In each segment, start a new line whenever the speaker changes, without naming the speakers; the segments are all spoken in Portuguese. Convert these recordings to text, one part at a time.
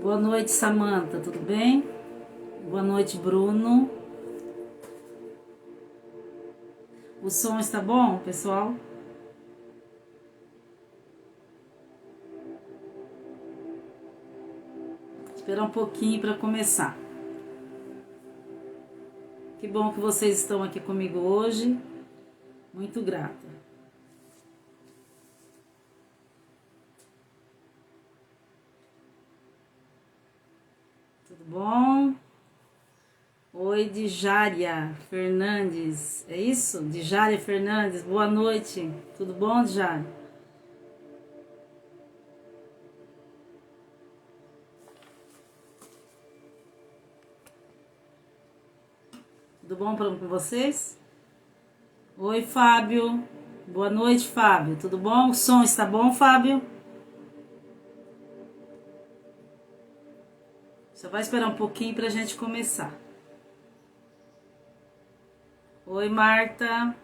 Boa noite, Samanta, tudo bem? Boa noite, Bruno. O som está bom, pessoal? Esperar um pouquinho para começar. Que bom que vocês estão aqui comigo hoje. Muito grata. Tudo bom? Oi, Djária Fernandes. É isso? Djária Fernandes, boa noite. Tudo bom, Djária? Tudo bom com vocês? Oi, Fábio. Boa noite, Fábio. Tudo bom? O som está bom, Fábio? Só vai esperar um pouquinho para a gente começar. Oi, Marta.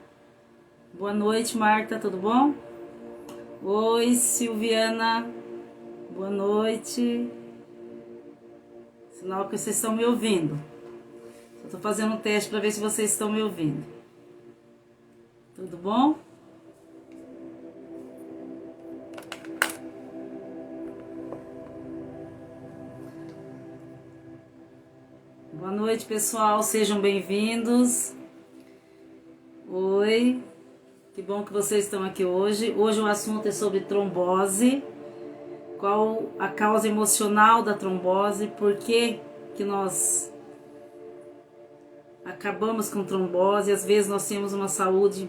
Boa noite, Marta. Tudo bom? Oi, Silviana. Boa noite. Sinal que vocês estão me ouvindo. Estou fazendo um teste para ver se vocês estão me ouvindo. Tudo bom? Boa noite, pessoal. Sejam bem-vindos. Oi. Que bom que vocês estão aqui hoje. Hoje o assunto é sobre trombose. Qual a causa emocional da trombose? Por que nós acabamos com trombose? Às vezes nós temos uma saúde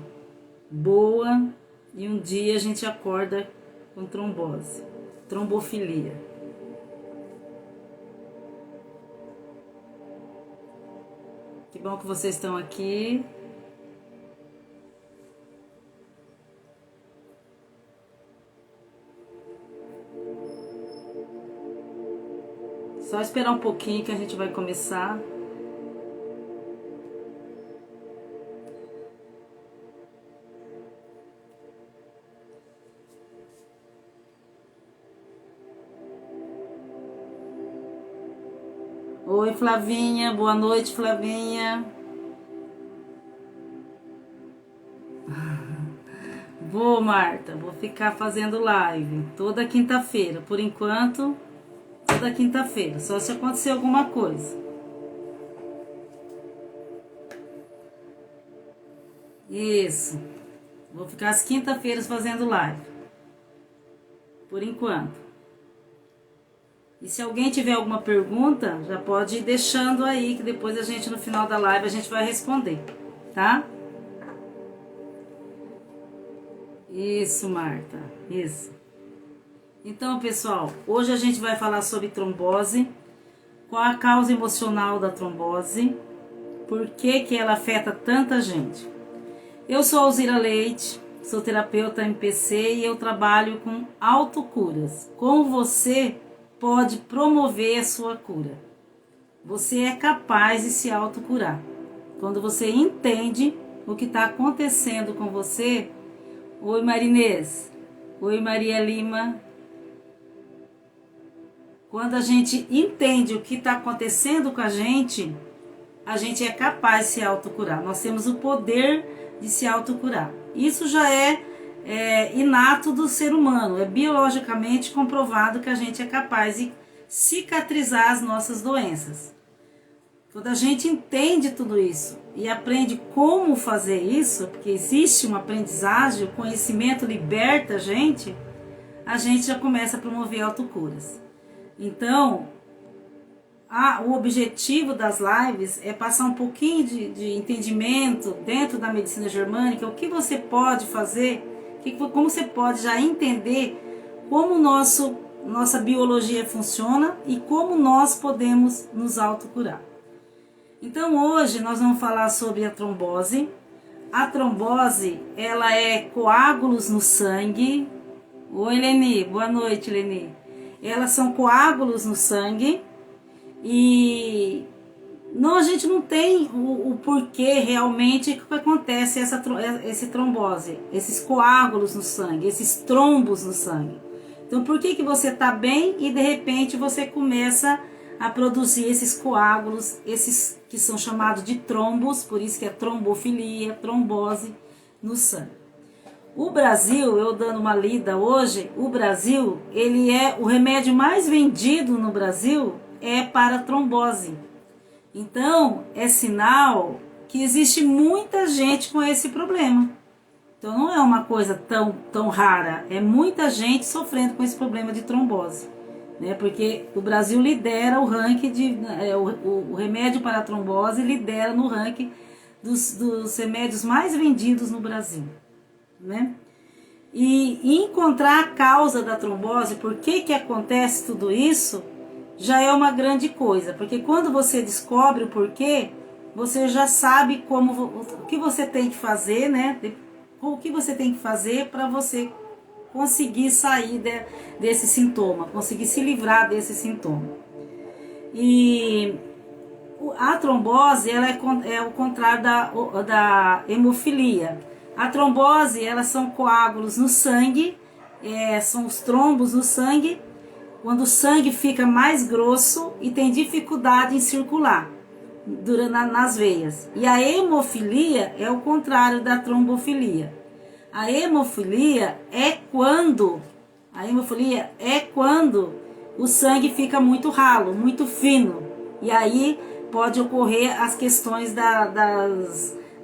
boa e um dia a gente acorda com trombose, trombofilia. Que bom que vocês estão aqui. Só esperar um pouquinho que a gente vai começar. Oi, Flavinha. Boa noite, Flavinha. Vou, Marta. Vou ficar fazendo live toda quinta-feira. Por enquanto, toda quinta-feira. Só se acontecer alguma coisa. Isso. Vou ficar às quinta-feiras fazendo live. Por enquanto. E se alguém tiver alguma pergunta, já pode ir deixando aí, que depois a gente, no final da live, a gente vai responder, tá? Isso, Marta, isso. Então, pessoal, hoje a gente vai falar sobre trombose, qual a causa emocional da trombose, por que ela afeta tanta gente. Eu sou Alzira Leite, sou terapeuta MPC e eu trabalho com autocuras. Como você pode promover a sua cura? Você é capaz de se autocurar. Quando você entende o que está acontecendo com você. Oi, Marinês. Oi, Maria Lima. Quando a gente entende o que está acontecendo com a gente é capaz de se autocurar. Nós temos o poder de se autocurar. Isso já é inato do ser humano, é biologicamente comprovado que a gente é capaz de cicatrizar as nossas doenças. Quando a gente entende tudo isso e aprende como fazer isso, porque existe uma aprendizagem, o conhecimento liberta a gente já começa a promover autocuras. Então, o objetivo das lives é passar um pouquinho de entendimento dentro da medicina germânica, o que você pode fazer, como você pode já entender como nossa biologia funciona e como nós podemos nos autocurar. Então hoje nós vamos falar sobre a trombose. A trombose, ela é coágulos no sangue. Oi, Leni, boa noite, Leni. Elas são coágulos no sangue e a gente não tem o porquê realmente que acontece esse trombose, esses coágulos no sangue, esses trombos no sangue. Então, por que você está bem e de repente você começa a produzir esses coágulos, esses que são chamados de trombos, por isso que é trombofilia, trombose no sangue. O Brasil, eu dando uma lida hoje, o Brasil, ele é o remédio mais vendido no Brasil é para trombose. Então, é sinal que existe muita gente com esse problema. Então, não é uma coisa tão rara, é muita gente sofrendo com esse problema de trombose, né? Porque o Brasil lidera o ranking o remédio para a trombose lidera no ranking dos remédios mais vendidos no Brasil, né? E encontrar a causa da trombose, por que acontece tudo isso, já é uma grande coisa, porque quando você descobre o porquê, você já sabe o que você tem que fazer, né? O que você tem que fazer para você conseguir sair desse sintoma, conseguir se livrar desse sintoma. E a trombose, ela é o contrário da hemofilia. A trombose, elas são coágulos no sangue, são os trombos no sangue, quando o sangue fica mais grosso e tem dificuldade em circular nas veias. E a hemofilia é o contrário da trombofilia. A hemofilia é quando o sangue fica muito ralo, muito fino. E aí pode ocorrer as questões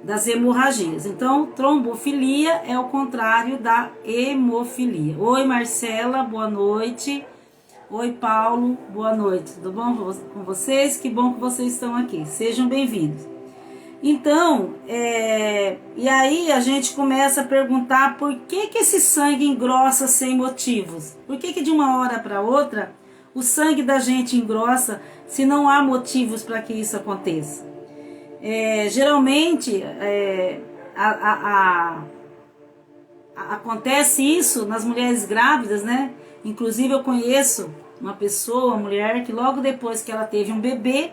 das hemorragias. Então, trombofilia é o contrário da hemofilia. Oi, Marcela, boa noite. Oi, Paulo, boa noite. Tudo bom com vocês? Que bom que vocês estão aqui. Sejam bem-vindos. Então, e aí a gente começa a perguntar por que esse sangue engrossa sem motivos? Por que de uma hora para outra o sangue da gente engrossa se não há motivos para que isso aconteça? Geralmente, acontece isso nas mulheres grávidas, né? Inclusive eu conheço uma mulher, que logo depois que ela teve um bebê,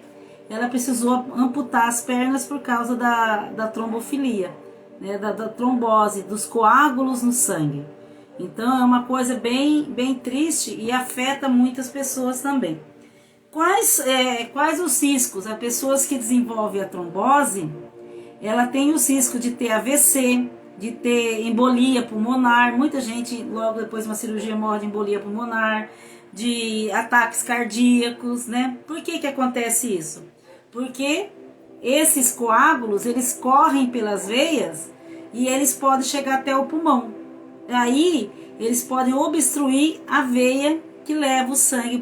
ela precisou amputar as pernas por causa da trombofilia, né? da trombose, dos coágulos no sangue. Então é uma coisa bem triste e afeta muitas pessoas também. Quais os riscos? As pessoas que desenvolvem a trombose, ela tem o risco de ter AVC, de ter embolia pulmonar. Muita gente logo depois de uma cirurgia morre de embolia pulmonar, de ataques cardíacos, né? Por que acontece isso? Porque esses coágulos, eles correm pelas veias e eles podem chegar até o pulmão. Aí eles podem obstruir a veia que leva o sangue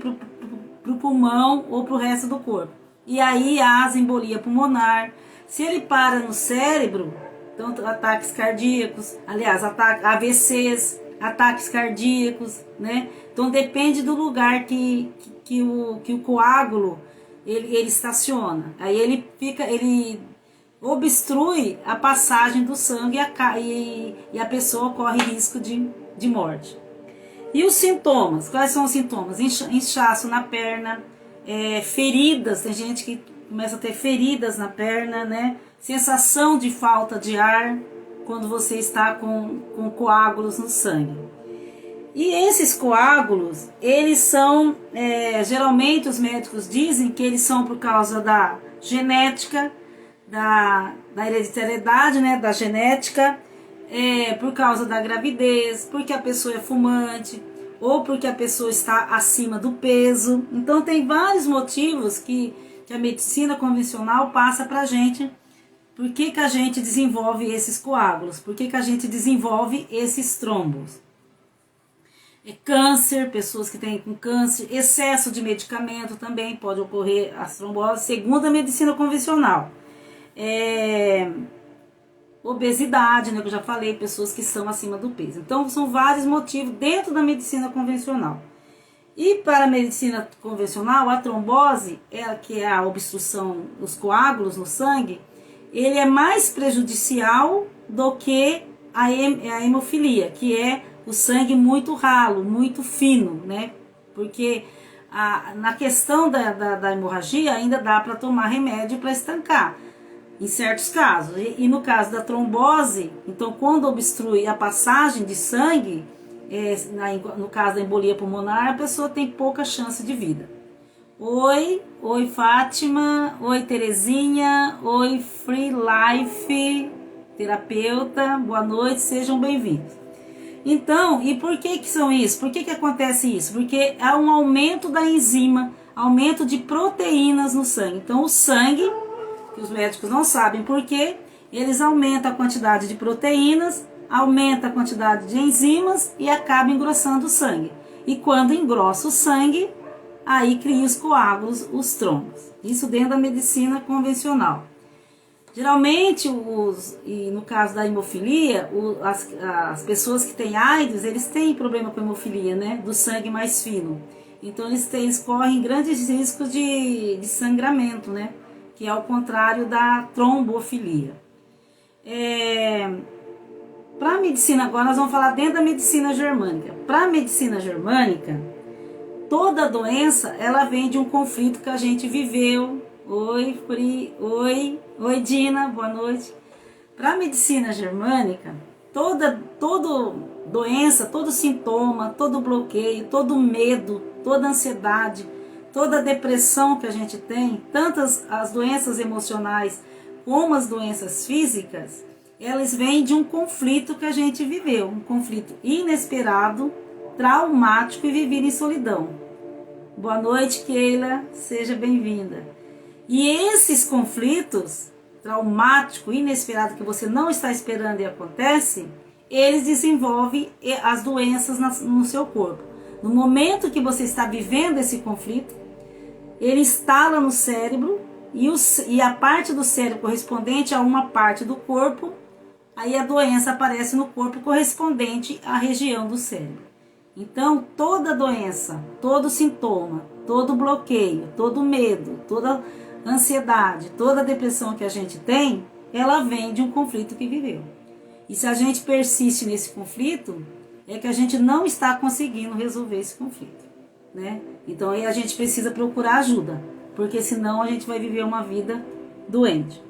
para o pulmão ou para o resto do corpo. E aí há a embolia pulmonar. Se ele para no cérebro, então ataques cardíacos, aliás, AVCs, ataques cardíacos, né? Então depende do lugar que o coágulo ele estaciona. Aí ele obstrui a passagem do sangue e a pessoa corre risco de morte. E os sintomas? Quais são os sintomas? Inchaço na perna, feridas, tem gente que começa a ter feridas na perna, né? Sensação de falta de ar quando você está com coágulos no sangue. E esses coágulos, eles são, geralmente os médicos dizem que eles são por causa da genética, da hereditariedade, né, da genética, por causa da gravidez, porque a pessoa é fumante, ou porque a pessoa está acima do peso. Então tem vários motivos que a medicina convencional passa pra gente. Por que a gente desenvolve esses coágulos? Por que a gente desenvolve esses trombos? Câncer, pessoas que têm com câncer, excesso de medicamento também pode ocorrer as tromboses, segundo a medicina convencional. Obesidade, né, que eu já falei, pessoas que são acima do peso. Então, são vários motivos dentro da medicina convencional. E para a medicina convencional, a trombose, que é a obstrução dos coágulos no sangue, ele é mais prejudicial do que a hemofilia, que é o sangue muito ralo, muito fino, né? Porque na questão da hemorragia ainda dá para tomar remédio para estancar, em certos casos. E no caso da trombose, então quando obstrui a passagem de sangue, no caso da embolia pulmonar, a pessoa tem pouca chance de vida. Oi Fátima, oi Terezinha, oi Free Life, terapeuta, boa noite, sejam bem-vindos. Então, e por que são isso? Por que acontece isso? Porque há um aumento da enzima, aumento de proteínas no sangue. Então, o sangue, que os médicos não sabem por quê, eles aumentam a quantidade de proteínas, aumenta a quantidade de enzimas e acaba engrossando o sangue. E quando engrossa o sangue, aí cria os coágulos, os trombos. Isso dentro da medicina convencional. Geralmente, e no caso da hemofilia, as pessoas que têm AIDS, eles têm problema com hemofilia, né? Do sangue mais fino. Então, eles correm grandes riscos de sangramento, né? Que é ao contrário da trombofilia. Para a medicina, agora nós vamos falar dentro da medicina germânica. Para a medicina germânica, toda doença, ela vem de um conflito que a gente viveu. Oi, Pri. Oi, Dina. Boa noite. Para a medicina germânica, toda doença, todo sintoma, todo bloqueio, todo medo, toda ansiedade, toda depressão que a gente tem, tantas as doenças emocionais como as doenças físicas, elas vêm de um conflito que a gente viveu, um conflito inesperado, traumático e vivido em solidão. Boa noite, Keila, seja bem-vinda. E esses conflitos traumáticos, inesperados, que você não está esperando e acontece, eles desenvolvem as doenças no seu corpo. No momento que você está vivendo esse conflito, ele instala no cérebro e a parte do cérebro correspondente a uma parte do corpo, aí a doença aparece no corpo correspondente à região do cérebro. Então, toda doença, todo sintoma, todo bloqueio, todo medo, toda ansiedade, toda depressão que a gente tem, ela vem de um conflito que viveu. E se a gente persiste nesse conflito, é que a gente não está conseguindo resolver esse conflito, né? Então aí a gente precisa procurar ajuda, porque senão a gente vai viver uma vida doente.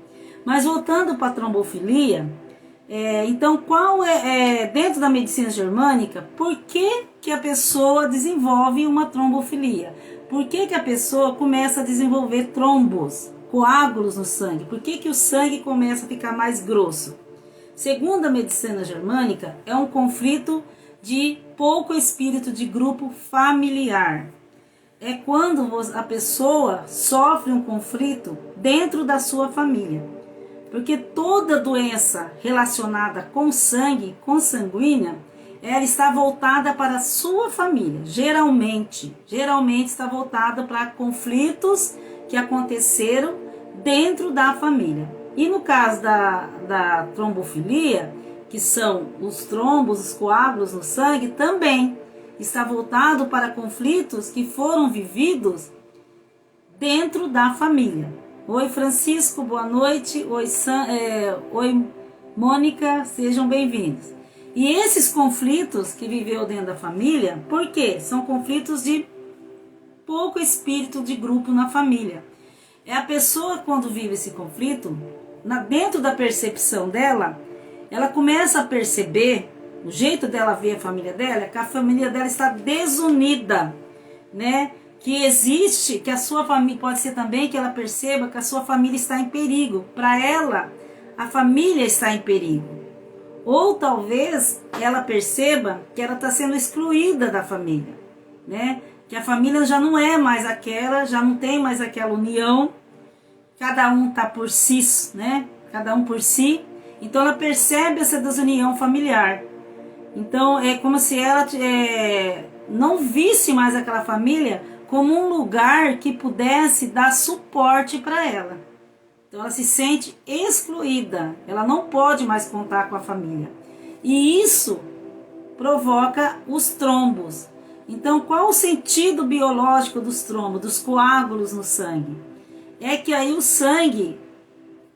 Mas voltando para a trombofilia, então qual dentro da medicina germânica, por que a pessoa desenvolve uma trombofilia? Por que a pessoa começa a desenvolver trombos, coágulos no sangue? Por que o sangue começa a ficar mais grosso? Segundo a medicina germânica, é um conflito de pouco espírito de grupo familiar. É quando a pessoa sofre um conflito dentro da sua família. Porque toda doença relacionada com sangue, consanguínea, ela está voltada para a sua família. Geralmente está voltada para conflitos que aconteceram dentro da família. E no caso da trombofilia, que são os trombos, os coágulos no sangue, também está voltado para conflitos que foram vividos dentro da família. Oi, Francisco, boa noite. Oi, Mônica, sejam bem-vindos. E esses conflitos que viveu dentro da família, por quê? São conflitos de pouco espírito de grupo na família. É a pessoa, quando vive esse conflito, dentro da percepção dela, ela começa a perceber, o jeito dela ver a família dela, é que a família dela está desunida, né? Que existe, que a sua família, pode ser também que ela perceba que a sua família está em perigo. Para ela, a família está em perigo. Ou talvez ela perceba que ela está sendo excluída da família, né? Que a família já não é mais aquela, já não tem mais aquela união, cada um está por si, né? Cada um por si. Então ela percebe essa desunião familiar. Então é como se ela não visse mais aquela família como um lugar que pudesse dar suporte para ela. Então ela se sente excluída, ela não pode mais contar com a família. E isso provoca os trombos. Então qual o sentido biológico dos trombos, dos coágulos no sangue? É que aí o sangue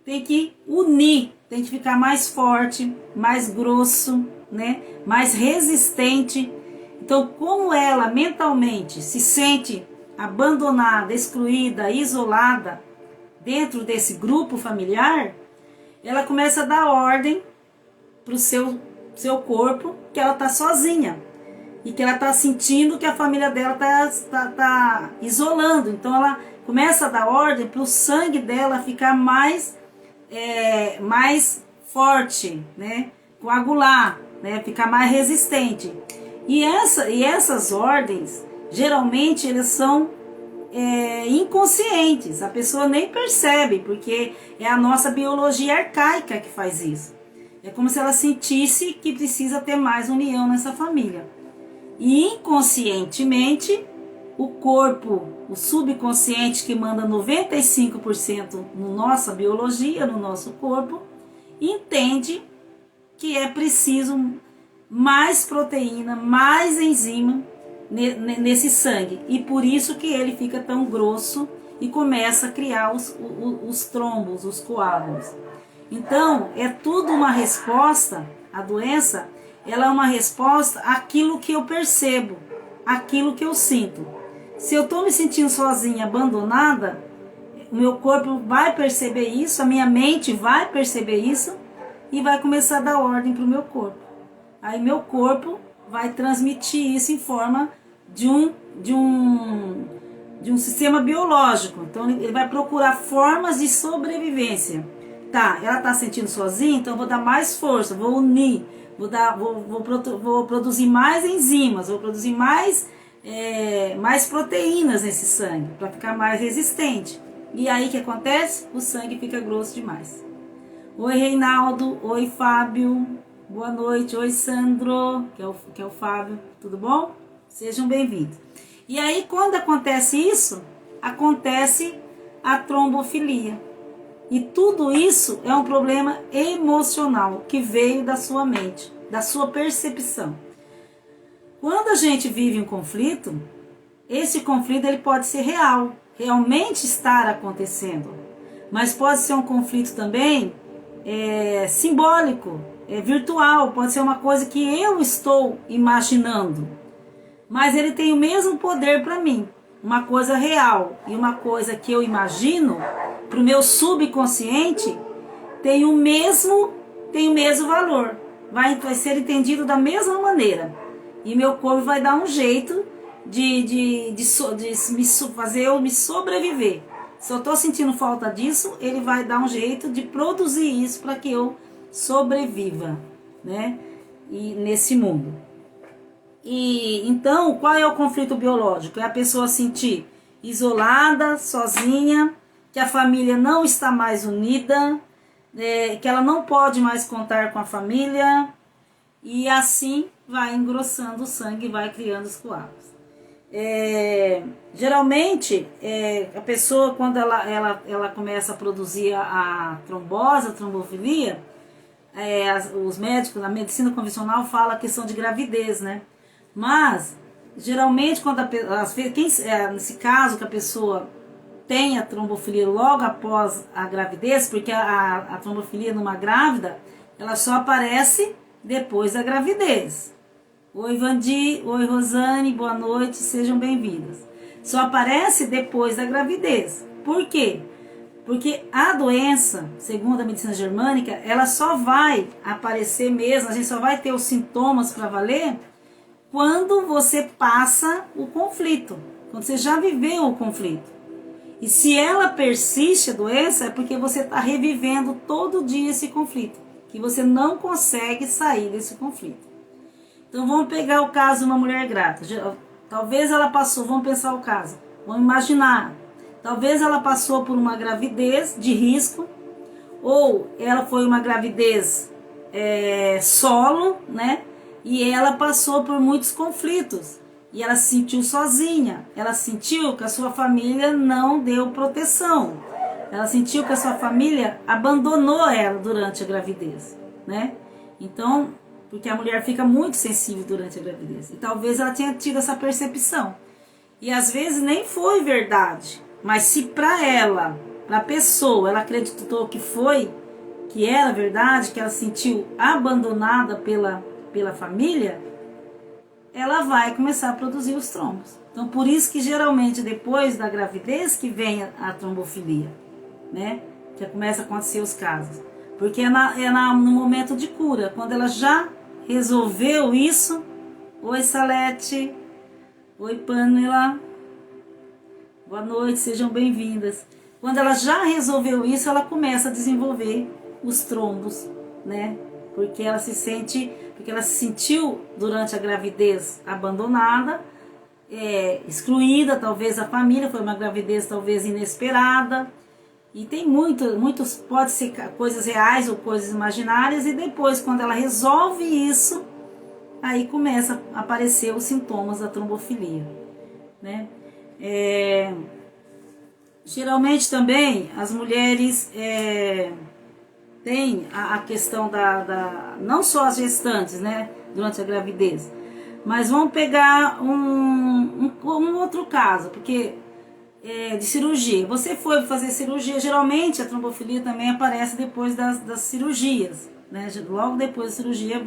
tem que unir, tem que ficar mais forte, mais grosso, né? Mais resistente. Então, como ela mentalmente se sente abandonada, excluída, isolada dentro desse grupo familiar, ela começa a dar ordem para o seu corpo que ela está sozinha. e que ela está sentindo que a família dela tá isolando. Então ela começa a dar ordem para o sangue dela ficar mais forte, né? Coagular, né? Ficar mais resistente. E essas ordens, geralmente, elas são inconscientes. A pessoa nem percebe, porque é a nossa biologia arcaica que faz isso. É como se ela sentisse que precisa ter mais união nessa família. E inconscientemente, o corpo, o subconsciente que manda 95% na nossa biologia, no nosso corpo, entende que é preciso mais proteína, mais enzima nesse sangue. E por isso que ele fica tão grosso e começa a criar os trombos, os coágulos. Então, é tudo uma resposta, a doença, ela é uma resposta àquilo que eu percebo, àquilo que eu sinto. Se eu estou me sentindo sozinha, abandonada, o meu corpo vai perceber isso, a minha mente vai perceber isso e vai começar a dar ordem para o meu corpo. Aí meu corpo vai transmitir isso em forma de um sistema biológico. Então ele vai procurar formas de sobrevivência. Tá, ela está sentindo sozinha, então eu vou dar mais força, vou unir, vou produzir mais enzimas, vou produzir mais proteínas nesse sangue, para ficar mais resistente. E aí o que acontece? O sangue fica grosso demais. Oi Reinaldo, oi Fábio, boa noite, oi Sandro, que é o Fábio, tudo bom? Sejam bem-vindos. E aí quando acontece isso, acontece a trombofilia. E tudo isso é um problema emocional que veio da sua mente, da sua percepção. Quando a gente vive um conflito, esse conflito ele pode ser real, realmente estar acontecendo. Mas pode ser um conflito também simbólico, virtual, pode ser uma coisa que eu estou imaginando. Mas ele tem o mesmo poder para mim. Uma coisa real e uma coisa que eu imagino, para o meu subconsciente, tem o mesmo valor. Vai ser entendido da mesma maneira. E meu corpo vai dar um jeito de fazer eu me sobreviver. Se eu estou sentindo falta disso, ele vai dar um jeito de produzir isso para que eu sobreviva, né? E nesse mundo. E então, qual é o conflito biológico? É a pessoa sentir isolada, sozinha, que a família não está mais unida, que ela não pode mais contar com a família, e assim vai engrossando o sangue e vai criando os coágulos. Geralmente, a pessoa, quando ela começa a produzir a trombose, a trombofilia, os médicos, a medicina convencional fala a questão de gravidez, né? Mas, geralmente, nesse caso que a pessoa tem a trombofilia logo após a gravidez, porque a trombofilia numa grávida, ela só aparece depois da gravidez. Oi, Vandi, oi, Rosane, boa noite, sejam bem-vindas. Só aparece depois da gravidez. Por quê? Porque a doença, segundo a medicina germânica, ela só vai aparecer mesmo, a gente só vai ter os sintomas para valer quando você passa o conflito, quando você já viveu o conflito. E se ela persiste, a doença, é porque você está revivendo todo dia esse conflito, que você não consegue sair desse conflito. Então vamos pegar o caso de uma mulher grávida. Talvez ela passou, vamos pensar o caso, vamos imaginar. Talvez ela passou por uma gravidez de risco, ou ela foi uma gravidez solo, né? E ela passou por muitos conflitos. E ela se sentiu sozinha. Ela sentiu que a sua família não deu proteção. Ela sentiu que a sua família abandonou ela durante a gravidez, né? Então, porque a mulher fica muito sensível durante a gravidez. E talvez ela tenha tido essa percepção. E às vezes nem foi verdade. Mas se para ela, para a pessoa, ela acreditou que era verdade, que ela se sentiu abandonada pela família, ela vai começar a produzir os trombos. Então, por isso que geralmente depois da gravidez que vem a trombofilia, né? Que começa a acontecer os casos. Porque no momento de cura, quando ela já resolveu isso, Oi, Salete. Oi, Pamela. Boa noite, sejam bem-vindas. Quando ela já resolveu isso, ela começa a desenvolver os trombos, né? Porque ela se sentiu durante a gravidez abandonada, excluída, talvez a família, foi uma gravidez talvez inesperada. E tem muitos, pode ser coisas reais ou coisas imaginárias, e depois, quando ela resolve isso, aí começa a aparecer os sintomas da trombofilia, né? Geralmente também as mulheres têm a questão não só as gestantes, né, durante a gravidez, mas vamos pegar um outro caso, porque de cirurgia. Você foi fazer cirurgia, geralmente a trombofilia também aparece depois das cirurgias, né? Logo depois da cirurgia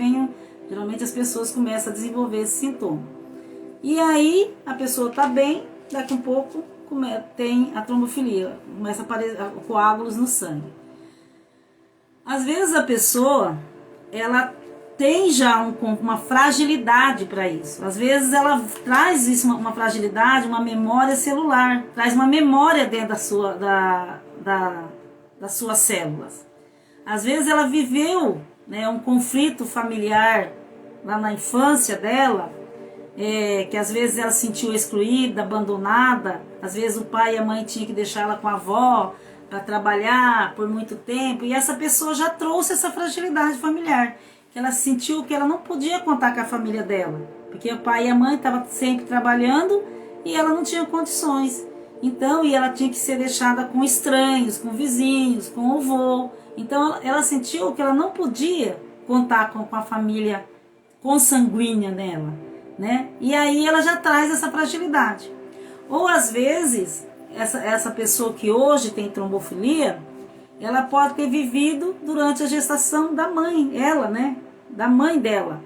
geralmente as pessoas começam a desenvolver esse sintoma. E aí a pessoa está bem, daqui a um pouco tem a trombofilia, começa a aparecer coágulos no sangue. Às vezes a pessoa, ela tem já uma fragilidade para isso. Às vezes ela traz isso, uma fragilidade, uma memória celular, traz uma memória dentro das suas células. Às vezes ela viveu, né, um conflito familiar lá na infância dela, que às vezes ela se sentiu excluída, abandonada. Às vezes o pai e a mãe tinham que deixar ela com a avó para trabalhar por muito tempo, e essa pessoa já trouxe essa fragilidade familiar, que ela sentiu que ela não podia contar com a família dela, porque o pai e a mãe estavam sempre trabalhando e ela não tinha condições. Então, e ela tinha que ser deixada com estranhos, com vizinhos, com o avô. Então ela sentiu que ela não podia contar com a família consanguínea dela, né? E aí ela já traz essa fragilidade. Ou às vezes, essa pessoa que hoje tem trombofilia, ela pode ter vivido durante a gestação da mãe, né? Da mãe dela.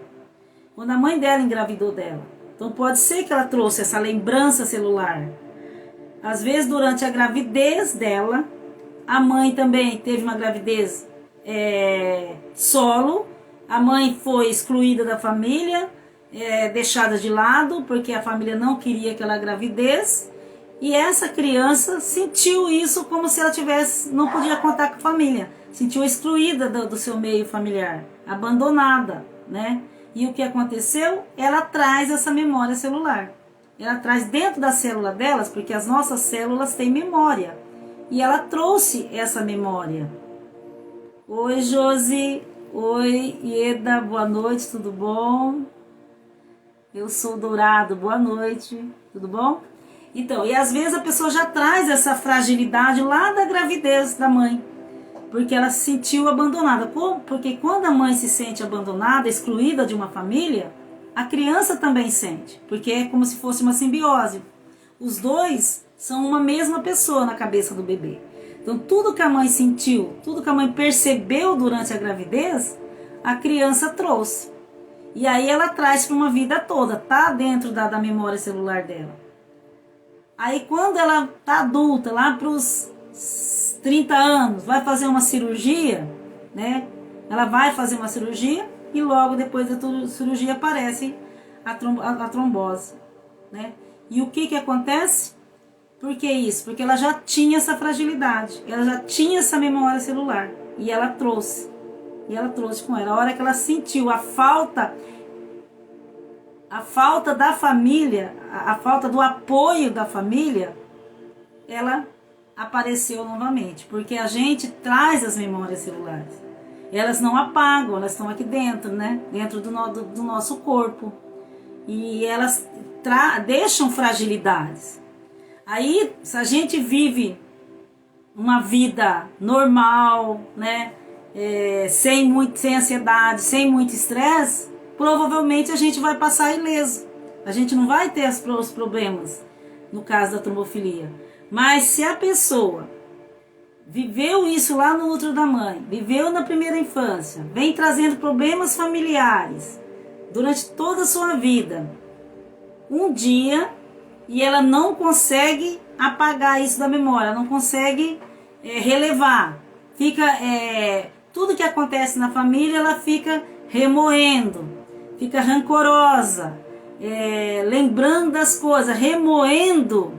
Quando a mãe dela engravidou dela. Então pode ser que ela trouxe essa lembrança celular. Às vezes durante a gravidez dela, a mãe também teve uma gravidez solo. A mãe foi excluída da família, deixada de lado, porque a família não queria aquela gravidez. E essa criança sentiu isso como se ela não podia contar com a família. Sentiu excluída do seu meio familiar, abandonada, né? E o que aconteceu? Ela traz essa memória celular. Ela traz dentro da célula delas, porque as nossas células têm memória. E ela trouxe essa memória. Oi, Josi. Oi, Ieda. Boa noite, tudo bom? Eu sou Dourado. Boa noite, tudo bom? Então, e às vezes a pessoa já traz essa fragilidade lá da gravidez da mãe, porque ela se sentiu abandonada. Porque quando a mãe se sente abandonada, excluída de uma família, a criança também sente, porque é como se fosse uma simbiose. Os dois são uma mesma pessoa na cabeça do bebê. Então, tudo que a mãe sentiu, tudo que a mãe percebeu durante a gravidez, a criança trouxe. E aí ela traz para uma vida toda, tá dentro da memória celular dela. Aí quando ela tá adulta, lá para os 30 anos, vai fazer uma cirurgia, né? Ela vai fazer uma cirurgia e logo depois da cirurgia aparece a trombose, né? E o que acontece? Por que isso? Porque ela já tinha essa fragilidade, ela já tinha essa memória celular e ela trouxe. E ela trouxe com ela. A hora que ela sentiu a falta da família, a falta do apoio da família, ela apareceu novamente, porque a gente traz as memórias celulares. Elas não apagam, elas estão aqui dentro, né? Dentro do nosso corpo. E elas deixam fragilidades. Aí, se a gente vive uma vida normal, né? Sem ansiedade, sem muito estresse, provavelmente a gente vai passar ileso. A gente não vai ter os problemas no caso da trombofilia. Mas se a pessoa viveu isso lá no útero da mãe, viveu na primeira infância, vem trazendo problemas familiares durante toda a sua vida, um dia, e ela não consegue apagar isso da memória, não consegue relevar, fica tudo que acontece na família, ela fica remoendo, fica rancorosa, lembrando das coisas, remoendo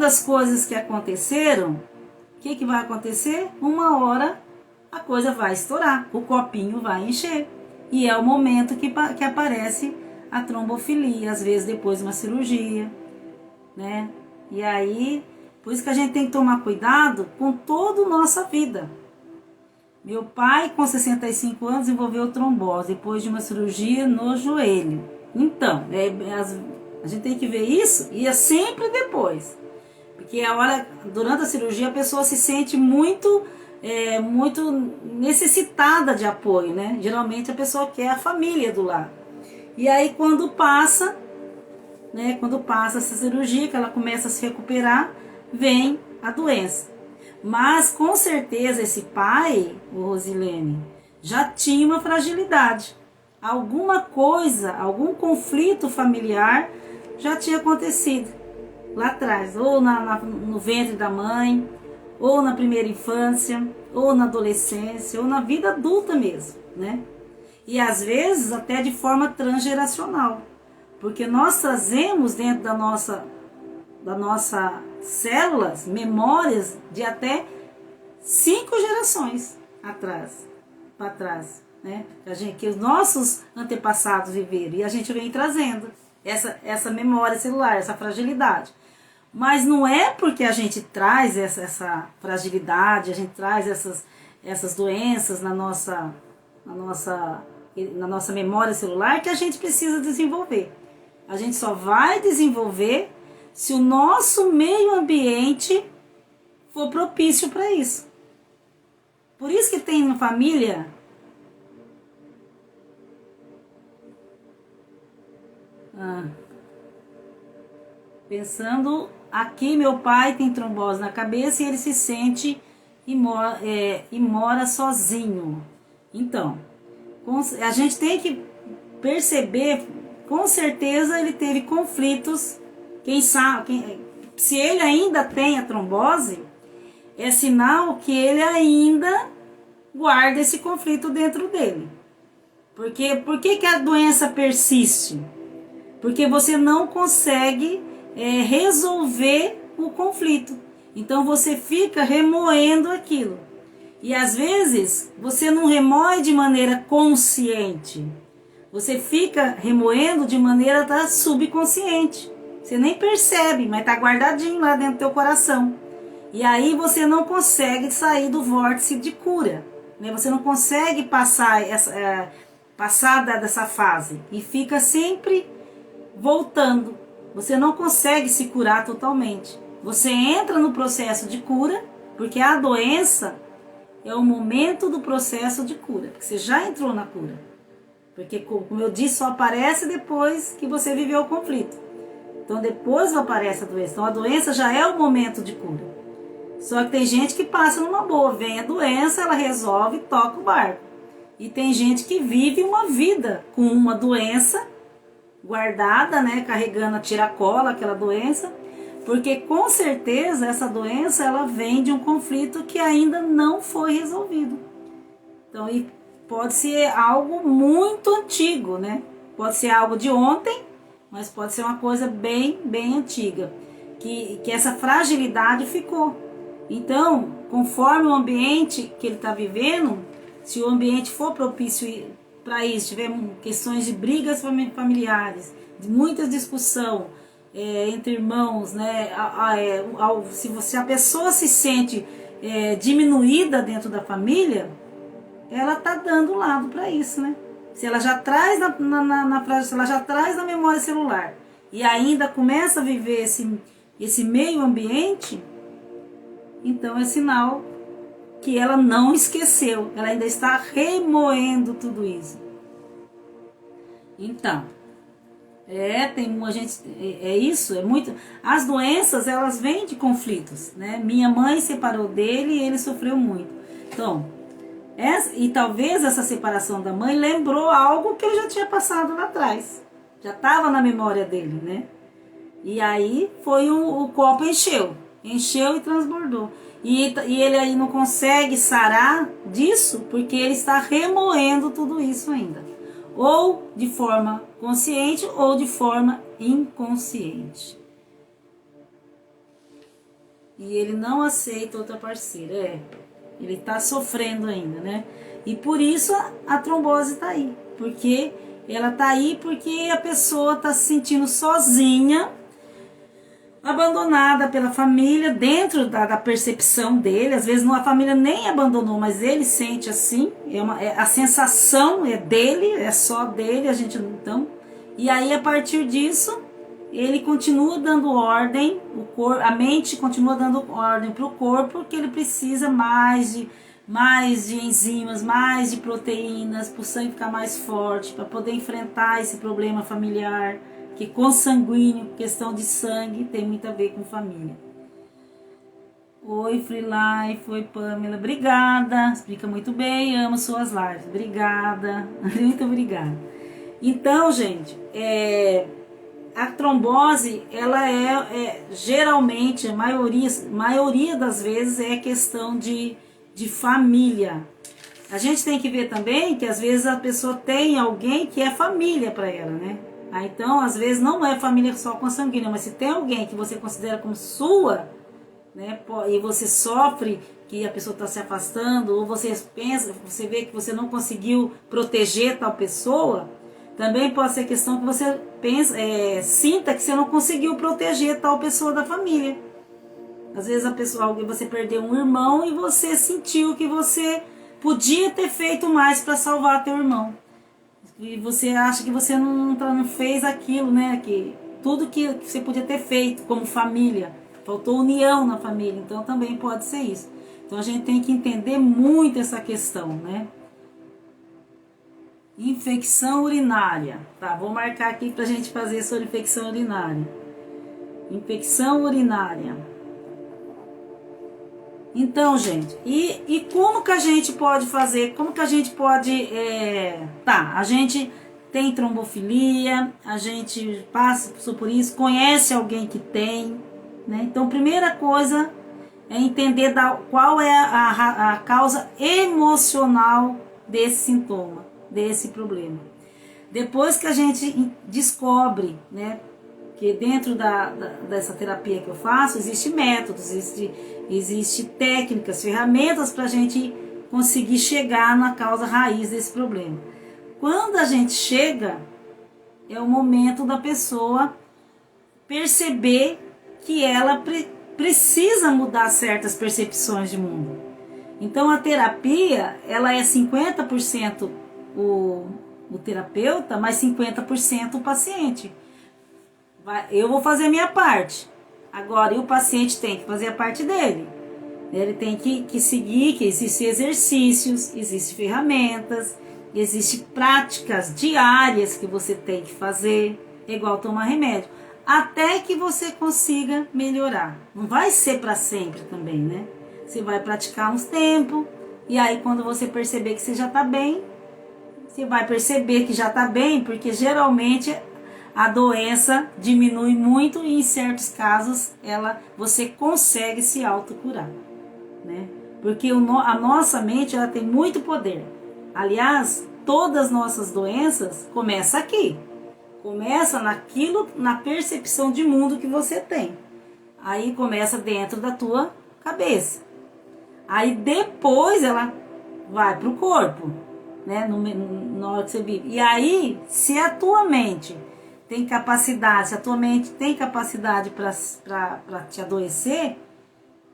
as coisas que aconteceram, o que vai acontecer? Uma hora a coisa vai estourar, o copinho vai encher. E é o momento que aparece a trombofilia, às vezes depois de uma cirurgia, né? E aí, por isso que a gente tem que tomar cuidado com toda a nossa vida. Meu pai, com 65 anos, desenvolveu trombose depois de uma cirurgia no joelho. Então, a gente tem que ver isso e é sempre depois. Porque durante a cirurgia, a pessoa se sente muito necessitada de apoio, né? Geralmente a pessoa quer a família do lado. E aí quando passa essa cirurgia, que ela começa a se recuperar, vem a doença. Mas com certeza esse pai, o Rosilene, já tinha uma fragilidade. Alguma coisa, algum conflito familiar já tinha acontecido lá atrás, ou no ventre da mãe, ou na primeira infância, ou na adolescência, ou na vida adulta mesmo, né? E às vezes até de forma transgeracional, porque nós trazemos dentro da nossa células memórias de até 5 gerações para trás, né? Que os nossos antepassados viveram e a gente vem trazendo essa memória celular, essa fragilidade. Mas não é porque a gente traz essa fragilidade, a gente traz essas doenças na nossa memória celular que a gente precisa desenvolver. A gente só vai desenvolver se o nosso meio ambiente for propício para isso. Por isso que tem uma família pensando aqui, meu pai tem trombose na cabeça e ele se sente e mora sozinho. Então, a gente tem que perceber, com certeza ele teve conflitos. Quem sabe, se ele ainda tem a trombose, é sinal que ele ainda guarda esse conflito dentro dele. Por que a doença persiste? Porque você não consegue resolver o conflito. Então você fica remoendo aquilo. E às vezes você não remoe de maneira consciente. Você fica remoendo de maneira subconsciente. Você nem percebe, mas está guardadinho lá dentro do teu coração. E aí você não consegue sair do vórtice de cura, né? Você não consegue passar dessa fase. E fica sempre voltando. Você não consegue se curar totalmente. Você entra no processo de cura, porque a doença é o momento do processo de cura. Porque você já entrou na cura. Porque, como eu disse, só aparece depois que você viveu o conflito. Então depois aparece a doença. Então a doença já é o momento de cura. Só que tem gente que passa numa boa. Vem a doença, ela resolve e toca o barco. E tem gente que vive uma vida com uma doença guardada, né, carregando a tiracola, aquela doença, porque com certeza essa doença ela vem de um conflito que ainda não foi resolvido. Então, e pode ser algo muito antigo, né? Pode ser algo de ontem, mas pode ser uma coisa bem, bem antiga, que essa fragilidade ficou. Então, conforme o ambiente que ele está vivendo, se o ambiente for propício para isso, tiver questões de brigas familiares, de muita discussão entre irmãos, né? Se a pessoa se sente diminuída dentro da família, ela está dando lado para isso, né? Se ela já traz se ela já traz na memória celular e ainda começa a viver esse meio ambiente, então é sinal que ela não esqueceu, ela ainda está remoendo tudo isso. Então, as doenças, elas vêm de conflitos, né? Minha mãe separou dele e ele sofreu muito. Então, e talvez essa separação da mãe lembrou algo que ele já tinha passado lá atrás, já estava na memória dele, né? E aí o copo encheu e transbordou. E ele aí não consegue sarar disso porque ele está remoendo tudo isso ainda. ou de forma consciente ou de forma inconsciente. E ele não aceita outra parceira, ele está sofrendo ainda, né? E por isso a trombose está aí, porque ela está aí porque a pessoa está se sentindo sozinha, abandonada pela família, dentro da percepção dele. Às vezes a família nem abandonou, mas ele sente assim, a sensação é dele, é só dele, a gente então. E aí a partir disso, ele continua dando ordem, a mente continua dando ordem para o corpo, que ele precisa mais de enzimas, mais de proteínas, para o sangue ficar mais forte, para poder enfrentar esse problema familiar, que consanguíneo, questão de sangue, tem muito a ver com família. Oi, Free Life, oi, Pamela, obrigada, explica muito bem, amo suas lives, obrigada, muito obrigada. Então, gente, a trombose, ela geralmente, a maioria das vezes é questão de família. A gente tem que ver também que às vezes a pessoa tem alguém que é família para ela, né? Então, às vezes não é família só consanguínea, mas se tem alguém que você considera como sua, né, e você sofre que a pessoa está se afastando, ou você vê que você não conseguiu proteger tal pessoa, também pode ser questão que você sinta que você não conseguiu proteger tal pessoa da família. Às vezes você perdeu um irmão e você sentiu que você podia ter feito mais para salvar teu irmão. E você acha que você não fez aquilo, né? Que tudo que você podia ter feito como família. Faltou união na família. Então também pode ser isso. Então a gente tem que entender muito essa questão, né? Infecção urinária. Tá, vou marcar aqui pra gente fazer sobre infecção urinária. Infecção urinária. Então, gente, e como que a gente pode fazer? Como que a gente pode... a gente tem trombofilia, a gente passa por isso, conhece alguém que tem, né? Então, primeira coisa é entender qual é a causa emocional desse sintoma, desse problema. Depois que a gente descobre, né, que dentro dessa terapia que eu faço, existe métodos, existe técnicas, ferramentas para a gente conseguir chegar na causa raiz desse problema. Quando a gente chega, é o momento da pessoa perceber que ela precisa mudar certas percepções de mundo. Então a terapia, ela é 50% o terapeuta, mais 50% o paciente. Eu vou fazer a minha parte. Agora, e o paciente tem que fazer a parte dele. Ele tem que seguir, que existem exercícios, existem ferramentas, existem práticas diárias que você tem que fazer, igual tomar remédio, até que você consiga melhorar. Não vai ser para sempre também, né? Você vai praticar uns tempos, e aí quando você perceber que você já está bem, você vai perceber que já está bem, porque geralmente a doença diminui muito e em certos casos você consegue se autocurar, né? Porque a nossa mente, ela tem muito poder. Aliás, todas as nossas doenças começam aqui. Começa na percepção de mundo que você tem. Aí começa dentro da tua cabeça. Aí depois ela vai para o corpo, né? Na hora que você vive. E aí, se a tua mente tem capacidade, se a tua mente tem capacidade para te adoecer,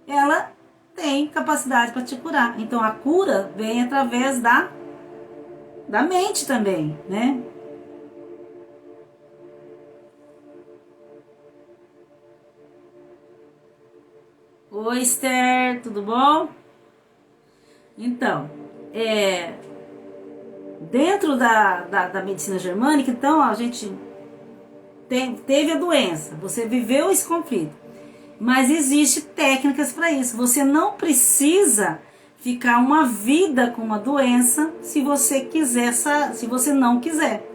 ela tem capacidade para te curar. Então a cura vem através da mente também, né? Oi, Esther, tudo bom? Então, dentro da medicina germânica, então a gente teve a doença, você viveu esse conflito, mas existe técnicas para isso. Você não precisa ficar uma vida com uma doença se você não quiser.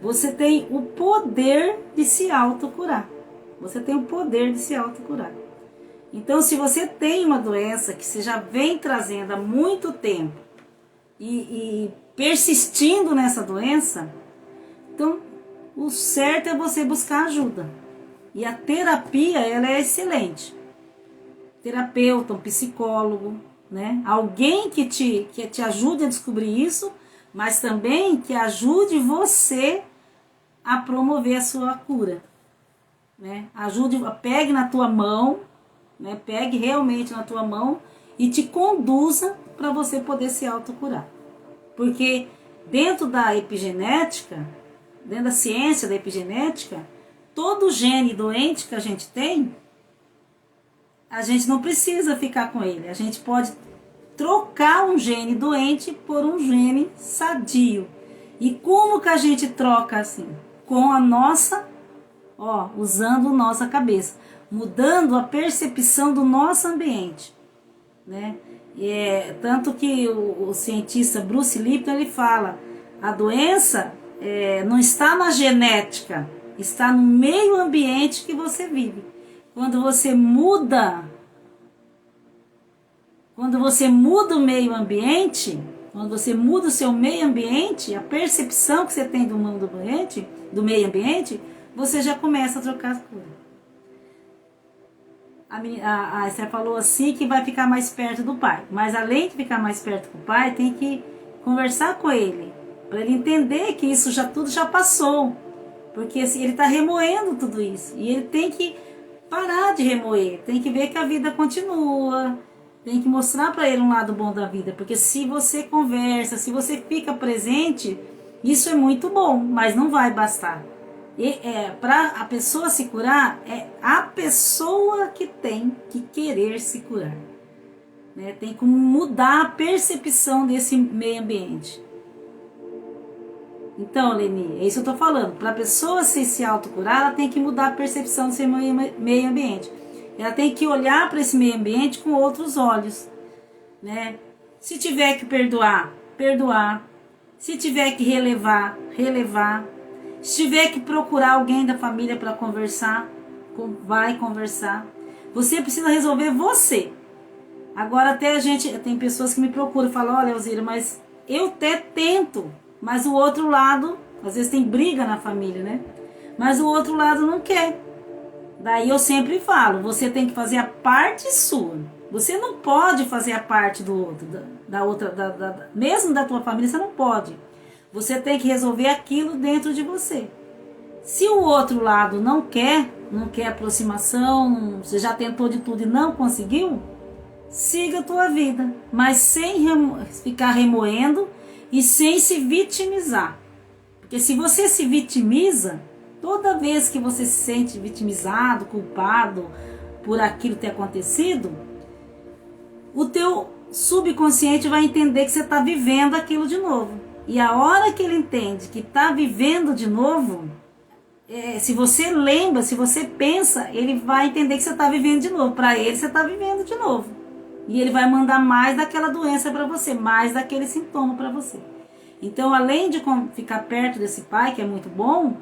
Você tem o poder de se autocurar. Você tem o poder de se autocurar. Então, se você tem uma doença que você já vem trazendo há muito tempo e persistindo nessa doença, Então, o certo é você buscar ajuda. E a terapia, ela é excelente. Terapeuta, um psicólogo, né? Alguém que te ajude a descobrir isso, mas também que ajude você a promover a sua cura, né? Pegue na tua mão, né? Pegue realmente na tua mão e te conduza para você poder se autocurar. Porque dentro da epigenética, dentro da ciência da epigenética, todo gene doente que a gente tem, a gente não precisa ficar com ele. A gente pode trocar um gene doente por um gene sadio. E como que a gente troca assim? Com a nossa, usando nossa cabeça, mudando a percepção do nosso ambiente, né? Tanto que o cientista Bruce Lipton, ele fala, a doença não está na genética, está no meio ambiente que você vive. Quando você muda o meio ambiente, quando você muda o seu meio ambiente, a percepção que você tem do mundo ambiente, do meio ambiente, você já começa a trocar as coisas. A Esther falou assim que vai ficar mais perto do pai. Mas além de ficar mais perto do pai, tem que conversar com ele, para ele entender que isso tudo já passou. Porque assim, ele está remoendo tudo isso. E ele tem que parar de remoer. Tem que ver que a vida continua. Tem que mostrar para ele um lado bom da vida. Porque se você conversa, se você fica presente, isso é muito bom, mas não vai bastar. Para a pessoa se curar, é a pessoa que tem que querer se curar, né? Tem que mudar a percepção desse meio ambiente. Então, Leni, é isso que eu estou falando. Para a pessoa se autocurar, ela tem que mudar a percepção desse meio ambiente. Ela tem que olhar para esse meio ambiente com outros olhos, né? Se tiver que perdoar, perdoar. Se tiver que relevar, relevar. Se tiver que procurar alguém da família para conversar, vai conversar. Você precisa resolver você. Agora até tem pessoas que me procuram e falam, olha, Elzira, mas eu até tento, mas o outro lado, às vezes tem briga na família, né? Mas o outro lado não quer. Daí eu sempre falo, você tem que fazer a parte sua. Você não pode fazer a parte do outro, mesmo da tua família, você não pode. Você tem que resolver aquilo dentro de você. Se o outro lado não quer aproximação, você já tentou de tudo e não conseguiu, siga a tua vida, mas sem ficar remoendo e sem se vitimizar. Porque se você se vitimiza, toda vez que você se sente vitimizado, culpado por aquilo ter acontecido, o teu subconsciente vai entender que você está vivendo aquilo de novo. E a hora que ele entende que está vivendo de novo, se você lembra, se você pensa, ele vai entender que você está vivendo de novo. Para ele, você está vivendo de novo. E ele vai mandar mais daquela doença para você, mais daquele sintoma para você. Então, além de ficar perto desse pai, que é muito bom,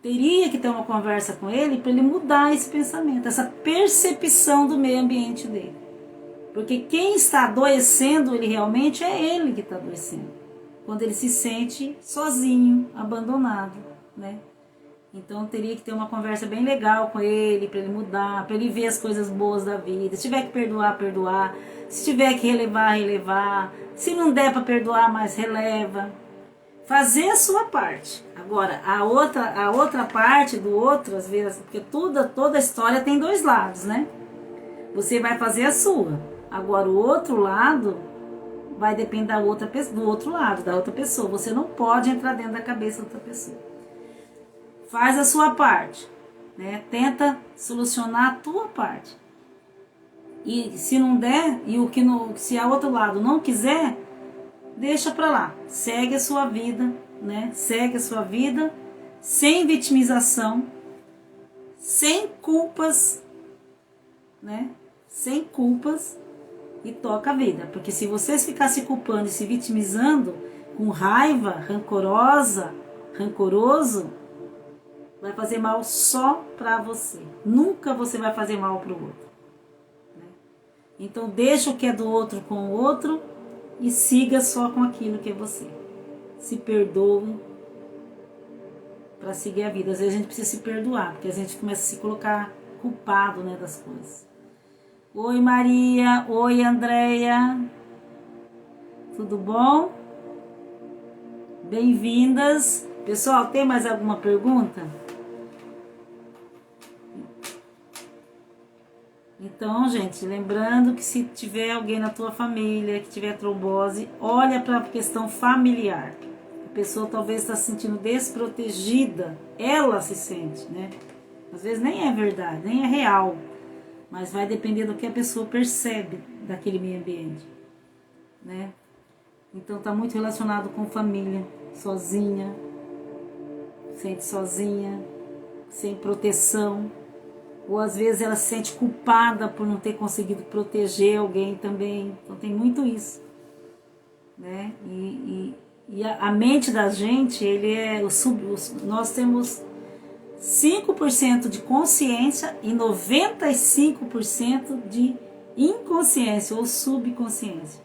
teria que ter uma conversa com ele para ele mudar esse pensamento, essa percepção do meio ambiente dele. Porque quem está adoecendo, ele realmente é ele que está adoecendo. Quando ele se sente sozinho, abandonado, né? Então teria que ter uma conversa bem legal com ele, para ele mudar, para ele ver as coisas boas da vida. Se tiver que perdoar, perdoar. Se tiver que relevar, relevar. Se não der para perdoar, mas releva. Fazer a sua parte. Agora, a outra parte do outro, às vezes, porque toda história tem dois lados, né? Você vai fazer a sua. Agora, o outro lado vai depender do outro lado, da outra pessoa. Você não pode entrar dentro da cabeça da outra pessoa. Faz a sua parte, né? Tenta solucionar a tua parte. E se não der, se a outro lado não quiser, deixa pra lá. Segue a sua vida, né? Segue a sua vida sem vitimização, sem culpas, né? Sem culpas. E toca a vida, porque se você ficar se culpando e se vitimizando com raiva, rancoroso, vai fazer mal só para você. Nunca você vai fazer mal para o outro, né? Então deixa o que é do outro com o outro e siga só com aquilo que é você. Se perdoe, para seguir a vida. Às vezes a gente precisa se perdoar, porque a gente começa a se colocar culpado, né, das coisas. Oi, Maria. Oi, Andréia. Tudo bom? Bem-vindas. Pessoal, tem mais alguma pergunta? Então, gente, lembrando que se tiver alguém na tua família que tiver trombose, olha para a questão familiar. A pessoa talvez está se sentindo desprotegida, ela se sente, né? Às vezes nem é verdade, nem é real, mas vai depender do que a pessoa percebe daquele meio ambiente, né? Então está muito relacionado com família, sozinha, sente sozinha, sem proteção, ou às vezes ela se sente culpada por não ter conseguido proteger alguém também. Então tem muito isso, né? E a mente da gente, nós temos 5% de consciência e 95% de inconsciência ou subconsciência.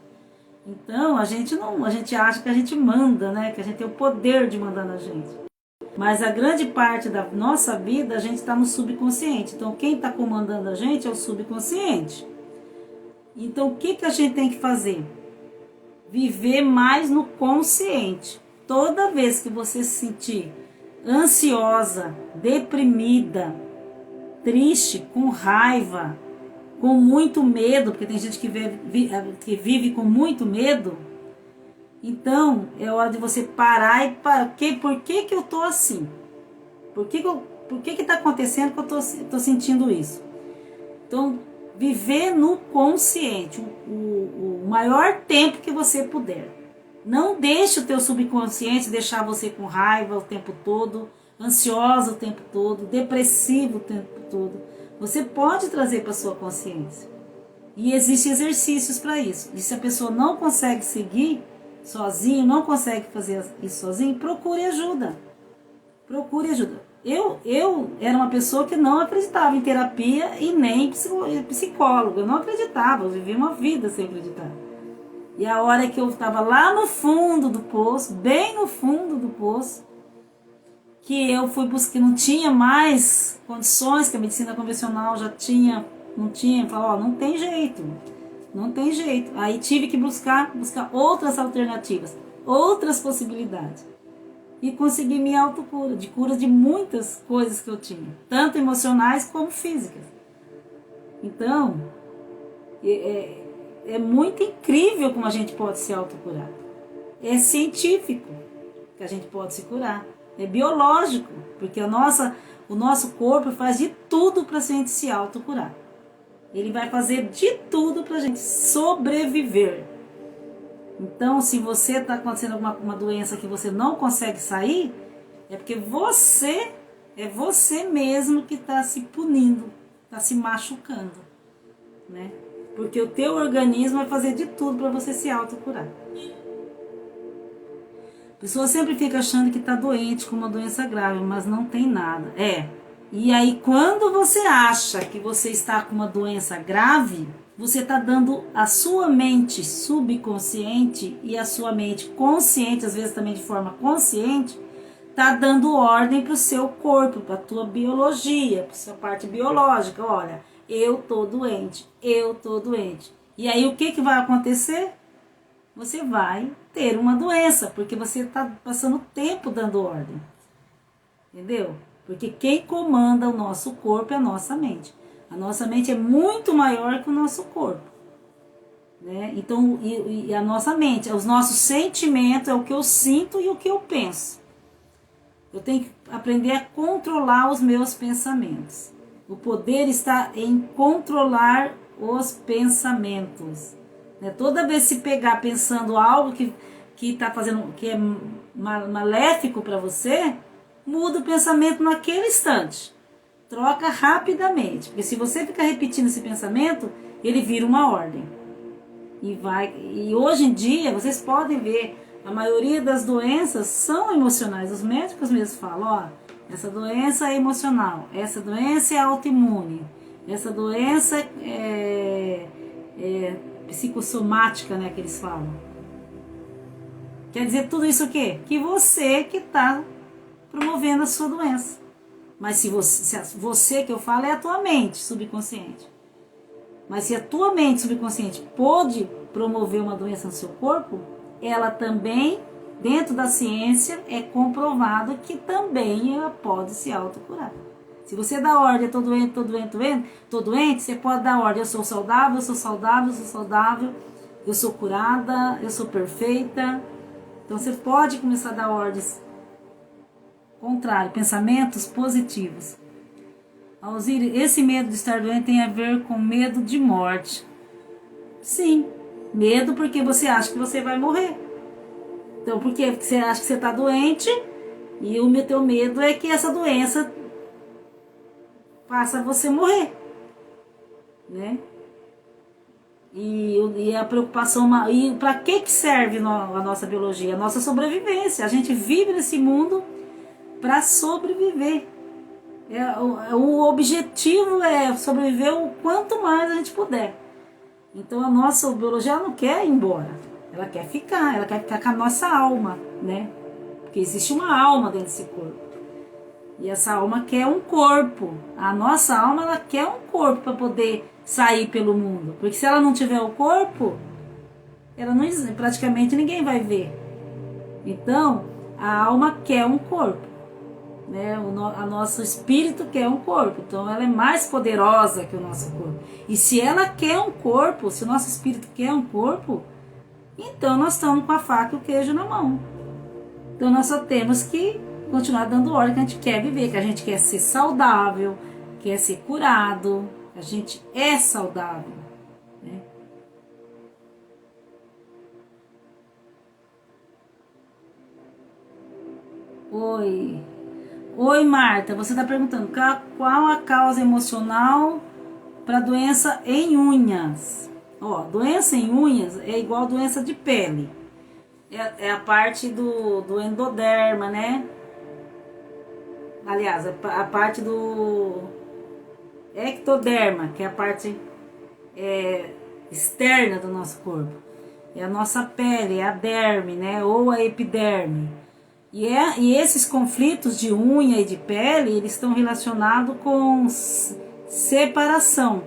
Então a gente acha que a gente manda, né? Que a gente tem o poder de mandar na gente. Mas a grande parte da nossa vida a gente está no subconsciente. Então quem está comandando a gente é o subconsciente. Então o que a gente tem que fazer? Viver mais no consciente. Toda vez que você se sentir ansiosa, deprimida, triste, com raiva, com muito medo, porque tem gente que vive com muito medo, então é hora de você parar e por que eu tô assim? Por que está acontecendo que eu tô sentindo isso? Então, viver no consciente o maior tempo que você puder. Não deixe o teu subconsciente deixar você com raiva o tempo todo, ansiosa o tempo todo, depressivo o tempo todo. Você pode trazer para sua consciência. E existem exercícios para isso. E se a pessoa não consegue seguir sozinho, não consegue fazer isso sozinho, procure ajuda. Procure ajuda. Eu era uma pessoa que não acreditava em terapia e nem psicólogo. Eu não acreditava, eu vivia uma vida sem acreditar. E a hora que eu estava lá no fundo do poço, bem no fundo do poço, que eu fui buscar, não tinha mais condições, que a medicina convencional não tinha, falou, não tem jeito. Aí tive que buscar outras alternativas, outras possibilidades. E consegui minha autocura, de cura de muitas coisas que eu tinha, tanto emocionais como físicas. Então, é muito incrível como a gente pode se autocurar. É científico que a gente pode se curar. É biológico, porque o nosso corpo faz de tudo para a gente se autocurar. Ele vai fazer de tudo para a gente sobreviver. Então, se você está acontecendo uma doença que você não consegue sair, é porque é você mesmo que está se punindo, está se machucando, né? Porque o teu organismo vai fazer de tudo para você se autocurar. A pessoa sempre fica achando que está doente com uma doença grave, mas não tem nada. E aí, quando você acha que você está com uma doença grave, você está dando a sua mente subconsciente e a sua mente consciente, às vezes também de forma consciente, está dando ordem para o seu corpo, para a tua biologia, para a sua parte biológica. Olha, eu tô doente. E aí o que vai acontecer? Você vai ter uma doença, porque você está passando tempo dando ordem. Entendeu? Porque quem comanda o nosso corpo é a nossa mente. A nossa mente é muito maior que o nosso corpo, né? Então, e a nossa mente, os nossos sentimentos, é o que eu sinto e o que eu penso. Eu tenho que aprender a controlar os meus pensamentos. O poder está em controlar os pensamentos, né? Toda vez que se pegar pensando algo que tá fazendo, que é maléfico para você, muda o pensamento naquele instante. Troca rapidamente, porque se você ficar repetindo esse pensamento, ele vira uma ordem. E hoje em dia, vocês podem ver, a maioria das doenças são emocionais. Os médicos mesmos falam, essa doença é emocional, essa doença é autoimune, essa doença é psicossomática, né, que eles falam. Quer dizer tudo isso o quê? Que você que está promovendo a sua doença. Mas se você que eu falo é a tua mente subconsciente. Mas se a tua mente subconsciente pôde promover uma doença no seu corpo, ela também, dentro da ciência, é comprovado que também ela pode se autocurar. Se você dá ordem, tô doente, você pode dar ordem, eu sou saudável, eu sou curada, eu sou perfeita. Então você pode começar a dar ordens contrárias, pensamentos positivos. Alzire, esse medo de estar doente tem a ver com medo de morte. Sim, medo porque você acha que você vai morrer. Então, por quê? Porque você acha que você está doente e o teu medo é que essa doença faça você morrer, né? E a preocupação, e para que serve a nossa biologia? A nossa sobrevivência. A gente vive nesse mundo para sobreviver. O objetivo é sobreviver o quanto mais a gente puder. Então a nossa biologia ela não quer ir embora, ela quer ficar com a nossa alma, né? Porque existe uma alma dentro desse corpo. E essa alma quer um corpo. A nossa alma ela quer um corpo para poder sair pelo mundo. Porque se ela não tiver o corpo, ela não, praticamente ninguém vai ver. Então, a alma quer um corpo, né? A nosso espírito quer um corpo. Então, ela é mais poderosa que o nosso corpo. E se ela quer um corpo, se o nosso espírito quer um corpo, então nós estamos com a faca e o queijo na mão. Então, nós só temos que continuar dando ordem que a gente quer viver, que a gente quer ser saudável, quer ser curado, a gente é saudável, né? Oi Marta, você está perguntando qual a causa emocional para doença em unhas? Ó, doença em unhas é igual doença de pele, é a parte do endoderma, né? Aliás, a parte do ectoderma, que é a parte externa do nosso corpo. É a nossa pele, é a derme, né? Ou a epiderme. E esses conflitos de unha e de pele, eles estão relacionados com separação.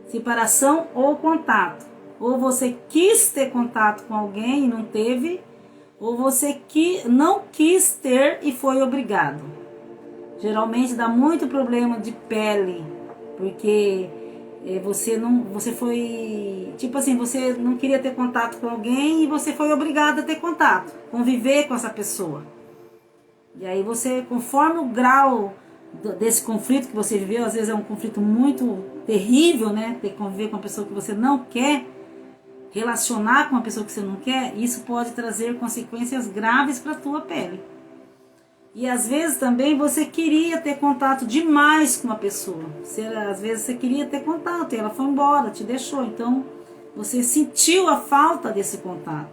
Separação ou contato. Ou você quis ter contato com alguém e não teve, ou você não quis ter e foi obrigado. Geralmente dá muito problema de pele, porque você foi, tipo assim, você não queria ter contato com alguém e você foi obrigado a ter contato, conviver com essa pessoa. E aí você, conforme o grau desse conflito que você viveu, às vezes é um conflito muito terrível, né? Ter que conviver com uma pessoa que você não quer, relacionar com uma pessoa que você não quer, isso pode trazer consequências graves para a tua pele. E às vezes também você queria ter contato demais com uma pessoa. Às vezes você queria ter contato e ela foi embora, te deixou. Então você sentiu a falta desse contato.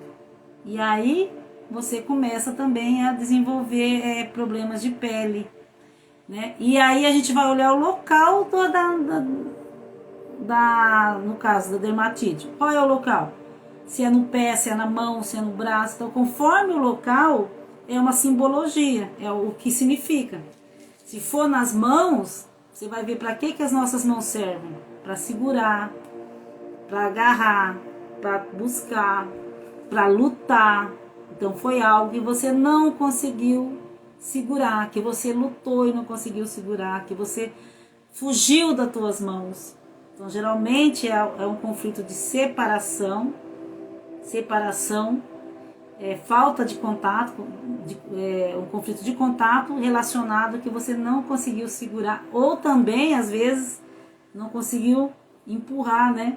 E aí você começa também a desenvolver problemas de pele, né? E aí a gente vai olhar o local no caso da dermatite. Qual é o local? Se é no pé, se é na mão, se é no braço. Então conforme o local, é uma simbologia, é o que significa. Se for nas mãos, você vai ver para que as nossas mãos servem. Para segurar, para agarrar, para buscar, para lutar. Então foi algo que você não conseguiu segurar, que você lutou e não conseguiu segurar, que você fugiu das tuas mãos. Então geralmente é um conflito de separação, falta de contato, um conflito de contato relacionado que você não conseguiu segurar, ou também, às vezes, não conseguiu empurrar, né?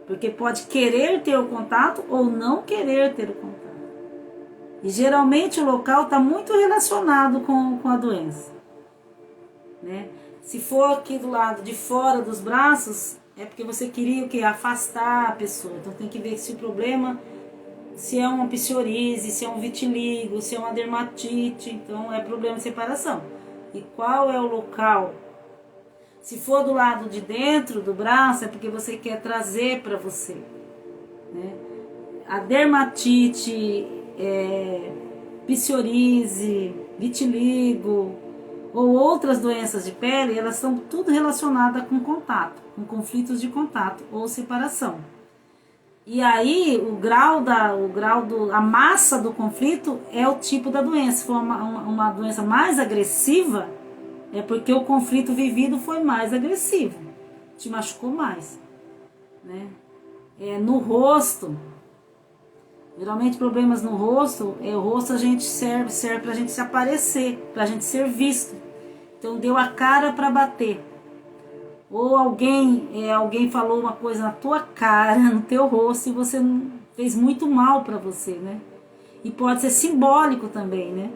Porque pode querer ter o contato ou não querer ter o contato. E geralmente o local está muito relacionado com a doença, né? Se for aqui do lado de fora dos braços, é porque você queria o quê? Afastar a pessoa. Então tem que ver se o problema, se é uma psoríase, se é um vitiligo, se é uma dermatite, então é problema de separação. E qual é o local? Se for do lado de dentro do braço, é porque você quer trazer para você, né? A dermatite, psoríase, vitiligo ou outras doenças de pele, elas estão tudo relacionadas com contato, com conflitos de contato ou separação. E aí a massa do conflito é o tipo da doença. Se for uma doença mais agressiva, é porque o conflito vivido foi mais agressivo, te machucou mais, né? No rosto, geralmente problemas no rosto, o rosto a gente serve pra gente se aparecer, pra gente ser visto. Então deu a cara para bater. Ou alguém falou uma coisa na tua cara, no teu rosto, e você fez muito mal para você, né? E pode ser simbólico também, né?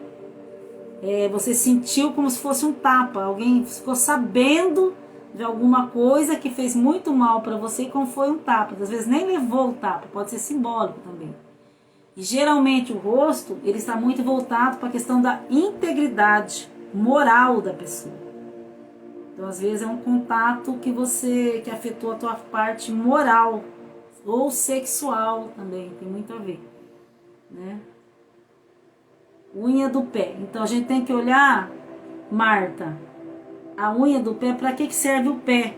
Você sentiu como se fosse um tapa. Alguém ficou sabendo de alguma coisa que fez muito mal para você, como foi um tapa. Às vezes nem levou o tapa, pode ser simbólico também. E geralmente o rosto, ele está muito voltado para a questão da integridade moral da pessoa. Então, às vezes é um contato que afetou a tua parte moral ou sexual também, tem muito a ver, né? Unha do pé. Então a gente tem que olhar, Marta, a unha do pé, para que serve o pé,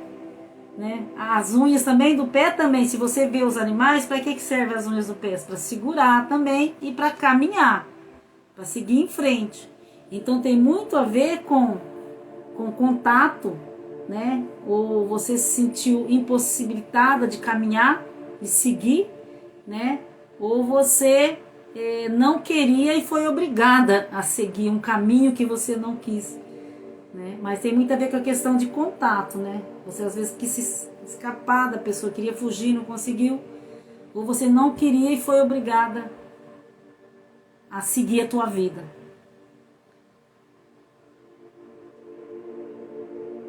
né? As unhas também do pé também, se você vê os animais, para que serve as unhas do pé? Para segurar também e para caminhar, para seguir em frente. Então tem muito a ver com contato, né? Ou você se sentiu impossibilitada de caminhar, de seguir, né? Ou você não queria e foi obrigada a seguir um caminho que você não quis, né? Mas tem muito a ver com a questão de contato, né? Você às vezes quis se escapar da pessoa, queria fugir, não conseguiu, ou você não queria e foi obrigada a seguir a tua vida.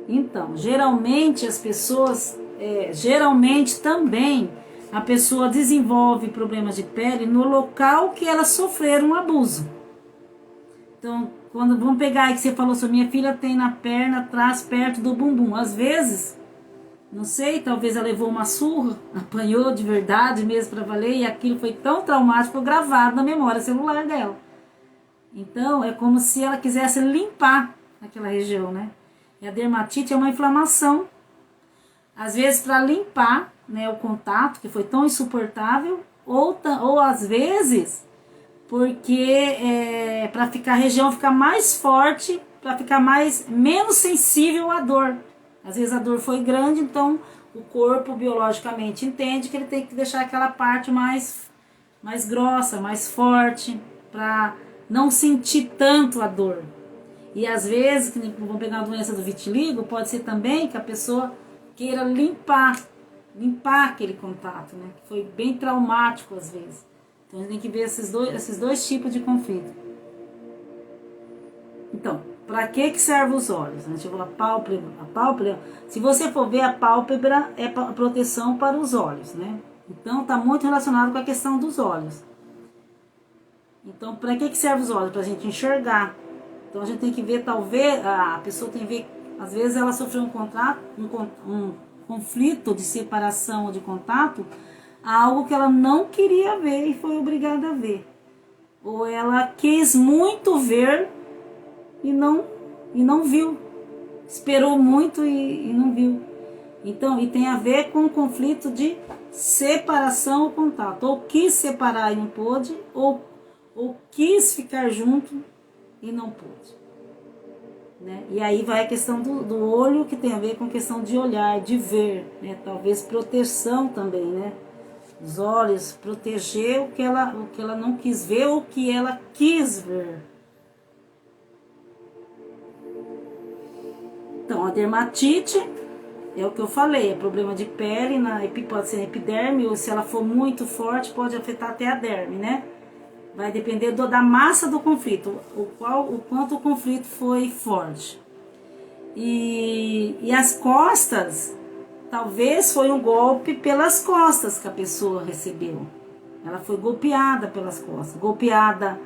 Então, geralmente as pessoas, geralmente também a pessoa desenvolve problemas de pele no local que ela sofreu um abuso. Então, vamos pegar aí que você falou, sua minha filha tem na perna atrás, perto do bumbum. Às vezes, não sei, talvez ela levou uma surra, apanhou de verdade mesmo para valer, e aquilo foi tão traumático, gravado na memória celular dela. Então, é como se ela quisesse limpar aquela região, né? E a dermatite é uma inflamação, às vezes para limpar, né, o contato, que foi tão insuportável, ou às vezes porque para a região ficar mais forte, para ficar menos sensível à dor. Às vezes a dor foi grande, então o corpo biologicamente entende que ele tem que deixar aquela parte mais grossa, mais forte, para não sentir tanto a dor. E às vezes, vamos pegar a doença do vitiligo, pode ser também que a pessoa queira limpar aquele contato, né? Que foi bem traumático às vezes. Então a gente tem que ver esses dois tipos de conflito. Então, para que servem os olhos? A gente falou a pálpebra, se você for ver, a pálpebra é proteção para os olhos, né? Então está muito relacionado com a questão dos olhos. Então, para que servem os olhos? Para a gente enxergar. Então a gente tem que ver, talvez, a pessoa tem que ver, às vezes ela sofreu um conflito de separação ou de contato, algo que ela não queria ver e foi obrigada a ver. Ou ela quis muito ver e não viu. Esperou muito e não viu. Então, e tem a ver com o conflito de separação ou contato. Ou quis separar e não pôde, ou quis ficar junto e não pôde, né? E aí vai a questão do olho, que tem a ver com a questão de olhar, de ver, né? Talvez proteção também, né? Os olhos, proteger o que ela não quis ver ou o que ela quis ver. Então, a dermatite é o que eu falei, é problema de pele, pode ser na epiderme, ou se ela for muito forte, pode afetar até a derme, né? Vai depender da massa do conflito, o quanto o conflito foi forte. E as costas, talvez foi um golpe pelas costas que a pessoa recebeu. Ela foi golpeada pelas costas, golpeada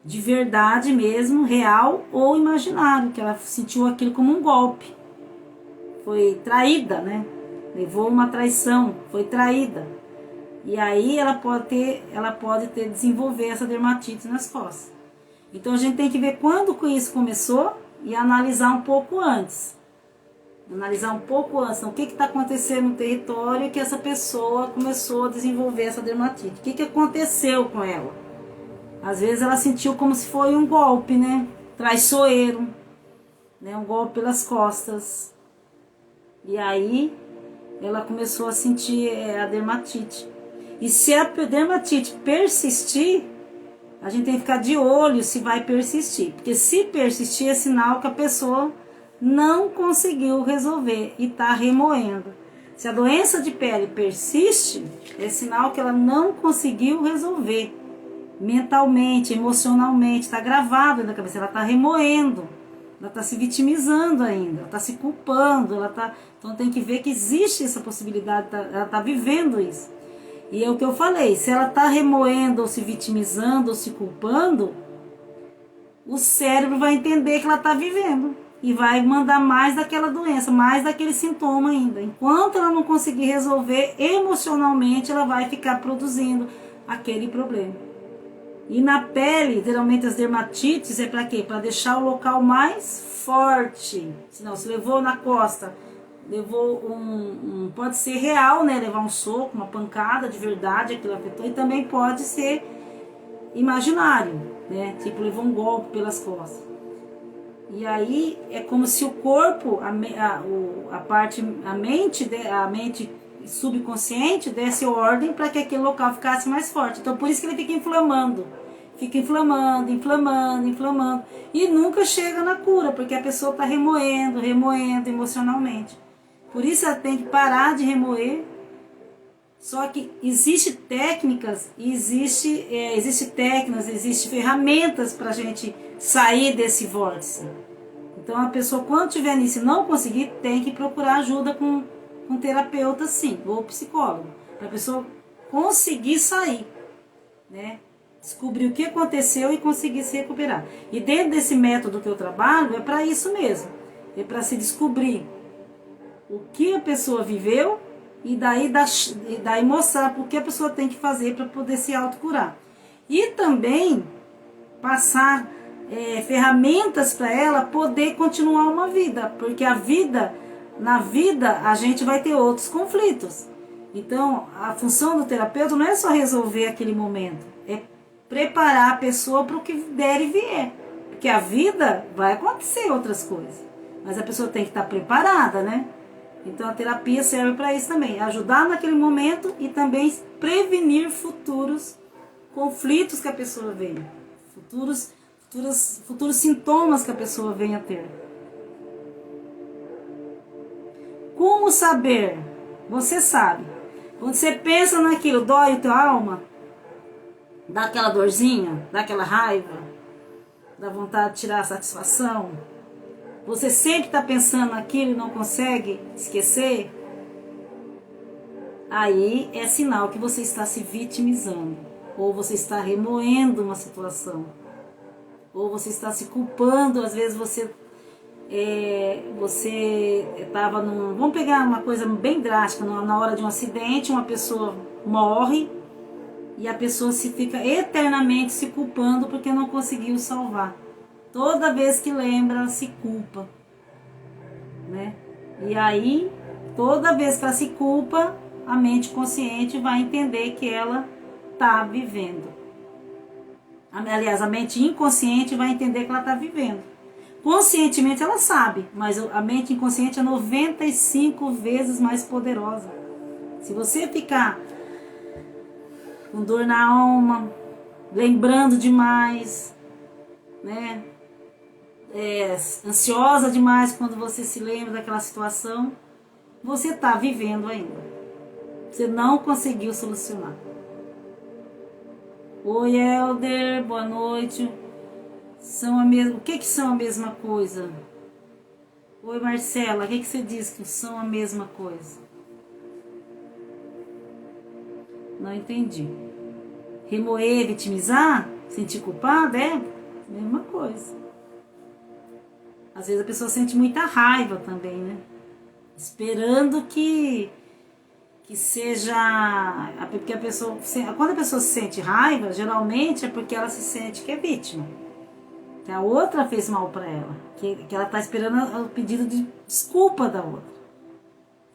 de verdade mesmo, real ou imaginário, que ela sentiu aquilo como um golpe. Foi traída, né? Levou uma traição, foi traída. E aí ela pode desenvolver essa dermatite nas costas. Então a gente tem que ver quando que isso começou e analisar um pouco antes. Analisar um pouco antes, então, o que está acontecendo no território que essa pessoa começou a desenvolver essa dermatite. O que aconteceu com ela? Às vezes ela sentiu como se foi um golpe, né? Traiçoeiro, né? Um golpe pelas costas. E aí ela começou a sentir a dermatite. E se a dermatite persistir, a gente tem que ficar de olho se vai persistir. Porque se persistir é sinal que a pessoa não conseguiu resolver e está remoendo. Se a doença de pele persiste, é sinal que ela não conseguiu resolver. Mentalmente, emocionalmente, está gravado na cabeça, ela está remoendo, ela está se vitimizando ainda, ela está se culpando, então tem que ver que existe essa possibilidade, ela está vivendo isso. E é o que eu falei, se ela está remoendo, ou se vitimizando, ou se culpando, o cérebro vai entender que ela está vivendo e vai mandar mais daquela doença, mais daquele sintoma ainda. Enquanto ela não conseguir resolver emocionalmente, ela vai ficar produzindo aquele problema. E na pele, geralmente as dermatites é para quê? Para deixar o local mais forte. Senão, se levou na costa, levou pode ser real, né? Levar um soco, uma pancada de verdade, aquilo afetou. E também pode ser imaginário, né? Tipo, levou um golpe pelas costas. E aí é como se o corpo, a mente subconsciente desse ordem para que aquele local ficasse mais forte. Então por isso que ele fica inflamando. Fica inflamando. E nunca chega na cura, porque a pessoa está remoendo emocionalmente. Por isso ela tem que parar de remoer. Só que existem técnicas, existem ferramentas para a gente sair desse vórtice. Então a pessoa, quando estiver nisso e não conseguir, tem que procurar ajuda com um terapeuta, sim, ou psicólogo, para a pessoa conseguir sair, né? Descobrir o que aconteceu e conseguir se recuperar. E dentro desse método que eu trabalho, é para isso mesmo, é para se descobrir o que a pessoa viveu e daí mostrar o que a pessoa tem que fazer para poder se autocurar. E também passar ferramentas para ela poder continuar uma vida, porque na vida a gente vai ter outros conflitos. Então a função do terapeuta não é só resolver aquele momento, é preparar a pessoa para o que der e vier, porque a vida vai acontecer outras coisas, mas a pessoa tem que estar preparada, né? Então a terapia serve para isso também, ajudar naquele momento e também prevenir futuros conflitos que a pessoa venha, futuros sintomas que a pessoa venha a ter. Como saber? Você sabe. Quando você pensa naquilo, dói a tua alma? Dá aquela dorzinha? Dá aquela raiva? Dá vontade de tirar a satisfação? Você sempre está pensando naquilo e não consegue esquecer? Aí é sinal que você está se vitimizando. Ou você está remoendo uma situação. Ou você está se culpando. Às vezes você estava num... Vamos pegar uma coisa bem drástica. Na hora de um acidente, uma pessoa morre. E a pessoa se fica eternamente se culpando porque não conseguiu salvar. Toda vez que lembra, ela se culpa, né? E aí, toda vez que ela se culpa, a mente consciente vai entender que ela está vivendo. Aliás, a mente inconsciente vai entender que ela está vivendo. Conscientemente ela sabe, mas a mente inconsciente é 95 vezes mais poderosa. Se você ficar com dor na alma, lembrando demais, né? Ansiosa demais quando você se lembra daquela situação, você está vivendo ainda. Você não conseguiu solucionar. Oi, Helder, boa noite. O que são a mesma coisa? Oi, Marcela, o que você diz que são a mesma coisa? Não entendi. Remoer, vitimizar? Sentir culpada? É a mesma coisa. Às vezes a pessoa sente muita raiva também, né? Esperando que seja... Porque quando a pessoa se sente raiva, geralmente é porque ela se sente que é vítima. que a outra fez mal para ela, que ela tá esperando o pedido de desculpa da outra.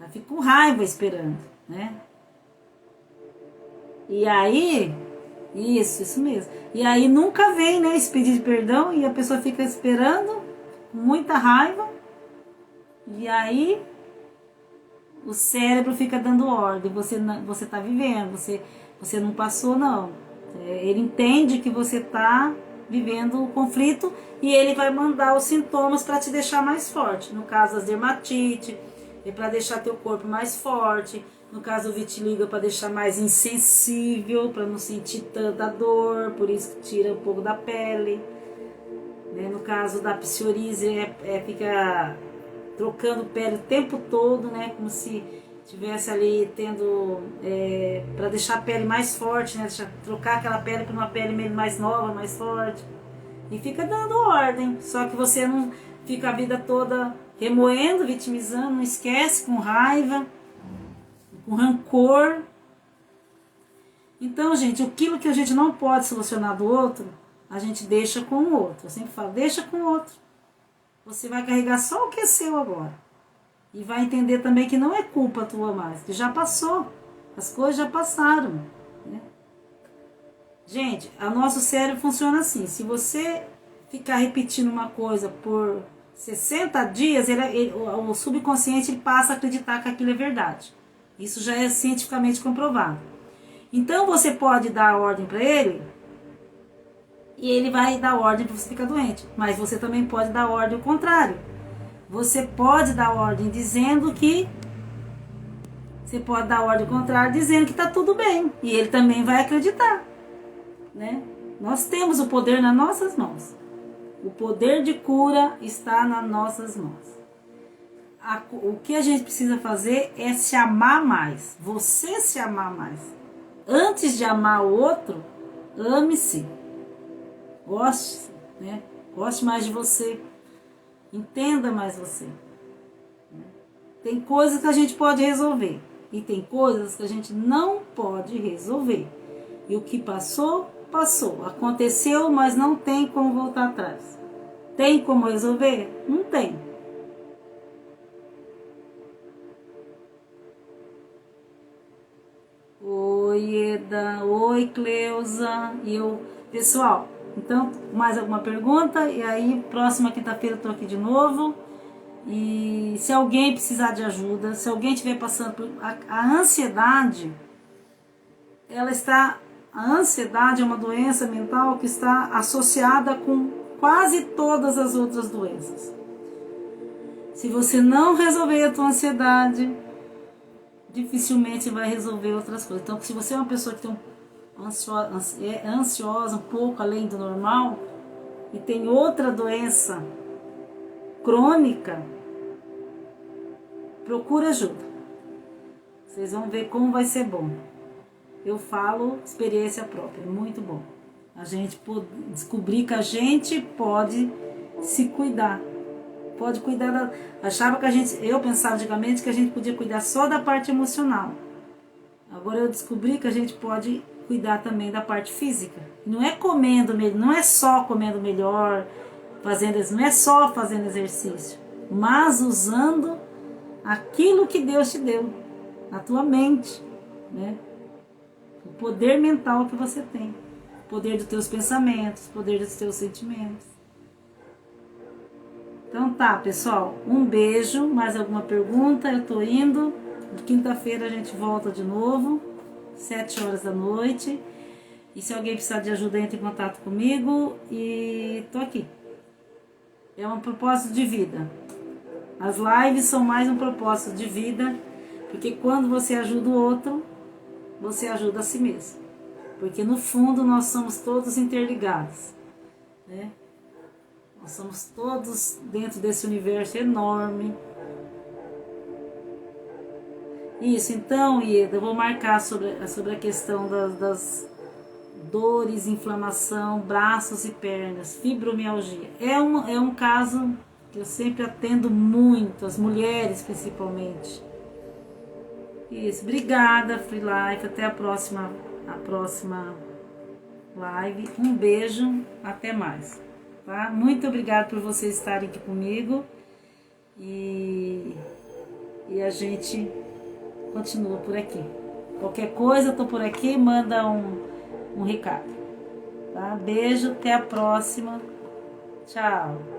Ela fica com raiva esperando, né? E aí, isso mesmo. E aí nunca vem, né, esse pedido de perdão e a pessoa fica esperando com muita raiva. E aí o cérebro fica dando ordem. Você tá vivendo, você não passou, não. Ele entende que você tá vivendo o conflito e ele vai mandar os sintomas para te deixar mais forte. No caso, as dermatite, é para deixar teu corpo mais forte. No caso, o vitiligo é para deixar mais insensível, para não sentir tanta dor, por isso que tira um pouco da pele. No caso da psoríase, fica trocando pele o tempo todo, né? Como se tivesse ali tendo, para deixar a pele mais forte, né? Trocar aquela pele por uma pele mais nova, mais forte. E fica dando ordem, só que você não fica a vida toda remoendo, vitimizando, não esquece, com raiva, com rancor. Então, gente, aquilo que a gente não pode solucionar do outro, a gente deixa com o outro. Eu sempre falo, deixa com o outro. Você vai carregar só o que é seu agora. E vai entender também que não é culpa tua mais, que já passou. As coisas já passaram, né? Gente, o nosso cérebro funciona assim. Se você ficar repetindo uma coisa por 60 dias, o subconsciente ele passa a acreditar que aquilo é verdade. Isso já é cientificamente comprovado. Então você pode dar a ordem para ele e ele vai dar ordem para você ficar doente. Mas você também pode dar ordem ao contrário. Você pode dar ordem dizendo que... Você pode dar ordem ao contrário dizendo que está tudo bem. E ele também vai acreditar, né? Nós temos o poder nas nossas mãos. O poder de cura está nas nossas mãos. O que a gente precisa fazer é se amar mais. Você se amar mais. Antes de amar o outro, ame-se. Goste, né? Goste mais de você. Entenda mais você. Tem coisas que a gente pode resolver. E tem coisas que a gente não pode resolver. E o que passou, passou. Aconteceu, mas não tem como voltar atrás. Tem como resolver? Não tem. Oi, Eda. Oi, Cleusa. Pessoal, então, mais alguma pergunta? E aí, próxima quinta-feira eu tô aqui de novo. E se alguém precisar de ajuda, se alguém estiver passando por... A ansiedade, a ansiedade é uma doença mental que está associada com quase todas as outras doenças. Se você não resolver a tua ansiedade, dificilmente vai resolver outras coisas. Então, se você é uma pessoa que é ansiosa um pouco além do normal e tem outra doença crônica, procura ajuda. Vocês vão ver como vai ser bom. Eu falo experiência própria, muito bom. A gente descobrir que a gente pode se cuidar. Pode cuidar eu pensava antigamente que a gente podia cuidar só da parte emocional. Agora eu descobri que a gente pode cuidar também da parte física. Não é comendo, não é só comendo melhor, não é só fazendo exercício, mas usando aquilo que Deus te deu, a tua mente, né? O poder mental que você tem, o poder dos teus pensamentos, o poder dos teus sentimentos. Então tá, pessoal, um beijo. Mais alguma pergunta? Eu tô indo. Quinta-feira a gente volta de novo, 7 horas da noite. E se alguém precisar de ajuda, entre em contato comigo. E tô aqui. É um propósito de vida. As lives são mais um propósito de vida, porque quando você ajuda o outro, você ajuda a si mesmo. Porque no fundo nós somos todos interligados, né? Nós somos todos dentro desse universo enorme. Isso, então, Ieda, eu vou marcar sobre a questão das dores, inflamação, braços e pernas, fibromialgia. É um caso que eu sempre atendo muito, as mulheres principalmente. Isso, obrigada, Free Life, até a próxima live. Um beijo, até mais. tá? Muito obrigada por vocês estarem aqui comigo e a gente continua por aqui. Qualquer coisa, eu tô por aqui, manda um recado, tá? Beijo, até a próxima. Tchau.